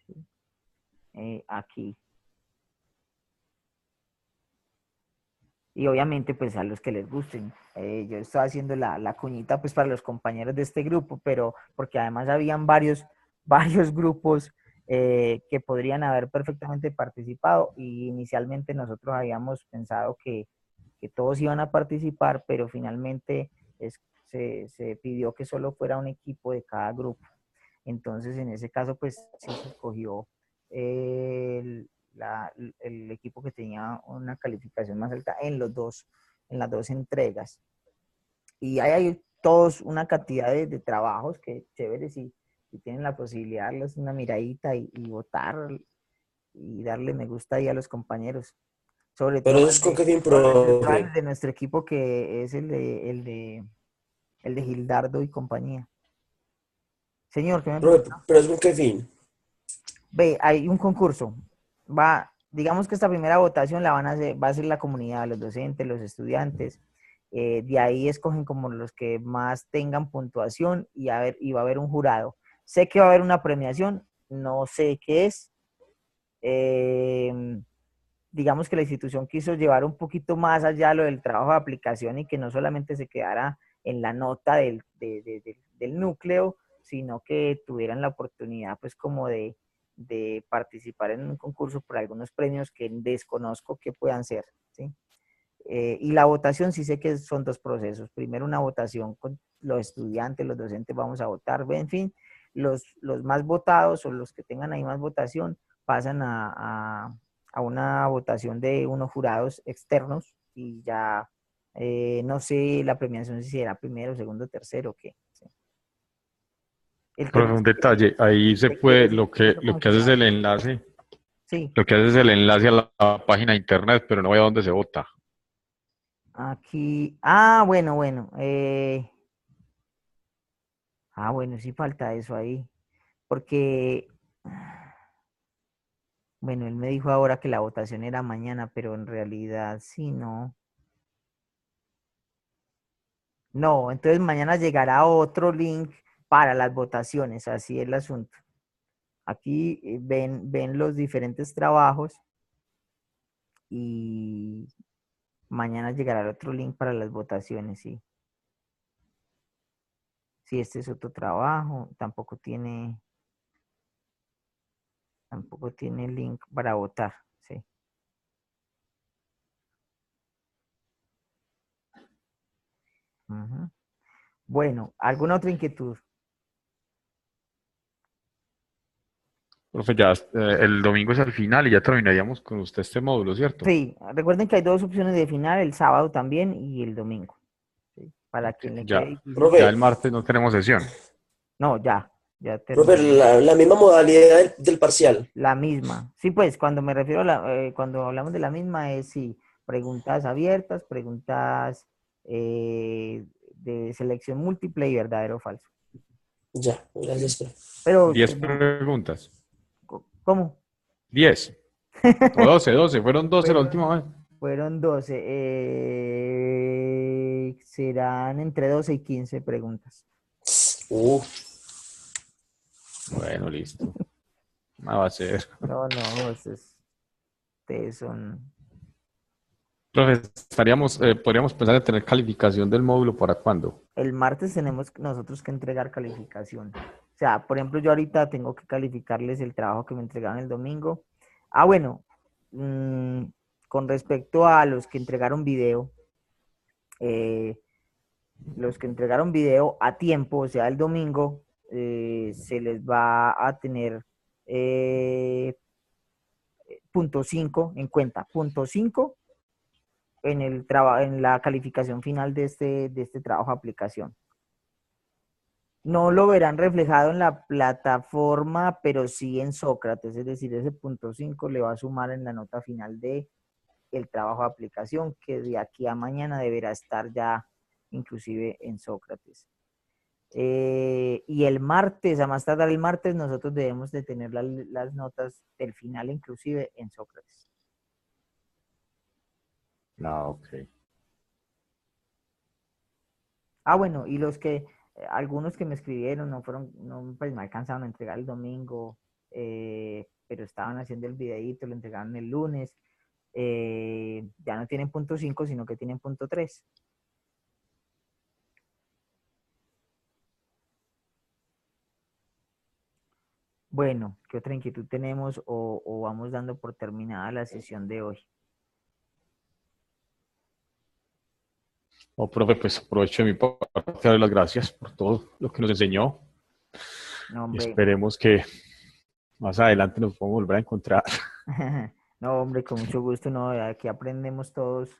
¿sí? Aquí. Y obviamente pues a los que les gusten. Yo estoy haciendo la cuñita pues para los compañeros de este grupo, pero porque además habían varios grupos que podrían haber perfectamente participado y inicialmente nosotros habíamos pensado que todos iban a participar, pero finalmente se pidió que solo fuera un equipo de cada grupo. Entonces en ese caso pues sí se escogió el, el equipo que tenía una calificación más alta en las dos entregas. Y hay todos una cantidad de trabajos que chévere si tienen la posibilidad de darles una miradita y votar y darle me gusta ahí a los compañeros. Sobre Pero todo eso es con qué fin, profe. el de nuestro equipo que es el de Gildardo y compañía. Señor, ¿qué me Profe, pregunta? pero es con qué fin. Ve, hay un concurso. Digamos que esta primera votación la van a hacer, va a ser la comunidad, los docentes, los estudiantes. De ahí escogen como los que más tengan puntuación y va a haber un jurado. Sé que va a haber una premiación, no sé qué es. Eh, digamos que la institución quiso llevar un poquito más allá lo del trabajo de aplicación y que no solamente se quedara en la nota del núcleo, sino que tuvieran la oportunidad pues como de participar en un concurso por algunos premios que desconozco que puedan ser, ¿sí? Y la votación sí sé que son dos procesos. Primero una votación con los estudiantes, los docentes vamos a votar, en fin, los más votados o los que tengan ahí más votación pasan a una votación de unos jurados externos y ya no sé la premiación si será primero, segundo, tercero o qué. ¿Sí? El que Profe, más un detalle, ahí se puede, quiere, eso lo como que hace es quiera. el enlace, Sí, lo que hace es el enlace a la página de internet, pero no veo dónde se vota. aquí, bueno, bueno, sí falta eso ahí, porque bueno, él me dijo ahora que la votación era mañana, pero en realidad sí, no. No, entonces mañana llegará otro link para las votaciones, así es el asunto. Aquí ven los diferentes trabajos y mañana llegará el otro link para las votaciones, sí. Sí, este es otro trabajo, tampoco tiene link para votar, sí. Ujú. Bueno, ¿alguna otra inquietud? Profe, ya el domingo es el final y ya terminaríamos con usted este módulo, ¿cierto? Sí, recuerden que hay dos opciones de final, el sábado también y el domingo. ¿Sí? Para Ok, quien le quede ya, difícil. ya el Profe, martes no tenemos sesión. No, ya profe, terminó. la misma modalidad del parcial. La misma. Sí, pues cuando me refiero cuando hablamos de la misma es sí, preguntas abiertas, preguntas de selección múltiple y verdadero o falso. Ya, ¿Sí? gracias, profe. Pero, 10 preguntas. ¿cómo? 10 o 12 fueron 12 la Fueron, última vez. fueron 12. Serán entre 12 y 15 preguntas. Uh, Bueno, listo. Nada va a ser. No, ustedes son... Profe, podríamos pensar en tener calificación del módulo para cuándo. El martes tenemos nosotros que entregar calificación. O sea, por ejemplo, yo ahorita tengo que calificarles el trabajo que me entregaron el domingo. Bueno, mm, con respecto a los que entregaron video, eh, los que entregaron video a tiempo, o sea, el domingo, se les va a tener eh, punto 5 en cuenta, punto 5 en la calificación final de este trabajo de aplicación. No lo verán reflejado en la plataforma, pero sí en Sócrates, es decir, ese punto 5 le va a sumar en la nota final de el trabajo de aplicación, que de aquí a mañana deberá estar ya inclusive en Sócrates. Y el martes, a más tardar el martes, nosotros debemos de tener las notas del final inclusive en Sócrates. Ah, ok. Ah, bueno, y algunos que me escribieron no, pues me alcanzaron a entregar el domingo, pero estaban haciendo el videíto, lo entregaron el lunes. Ya no tienen punto 5 sino que tienen punto 3. Bueno, ¿qué otra inquietud tenemos o vamos dando por terminada la sesión de hoy? No, profe, pues aprovecho de mi parte a darle las gracias por todo lo que nos enseñó No, y hombre. esperemos que más adelante nos podamos volver a encontrar. No, hombre, con mucho gusto, no, aquí aprendemos todos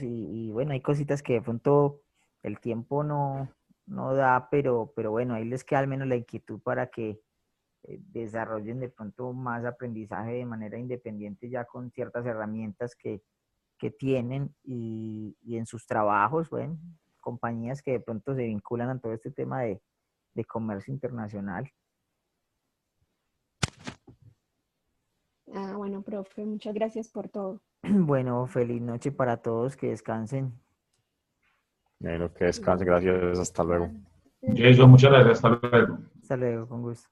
y bueno, hay cositas que de pronto el tiempo no da, pero bueno, ahí les queda al menos la inquietud para que desarrollen de pronto más aprendizaje de manera independiente ya con ciertas herramientas que tienen y en sus trabajos, bueno, compañías que de pronto se vinculan a todo este tema de comercio internacional. Ah, bueno, profe, muchas gracias por todo. Bueno, feliz noche para todos, que descansen. Bueno, que descanse, gracias, hasta luego. Jason, muchas gracias. Hasta luego. Hasta luego, con gusto.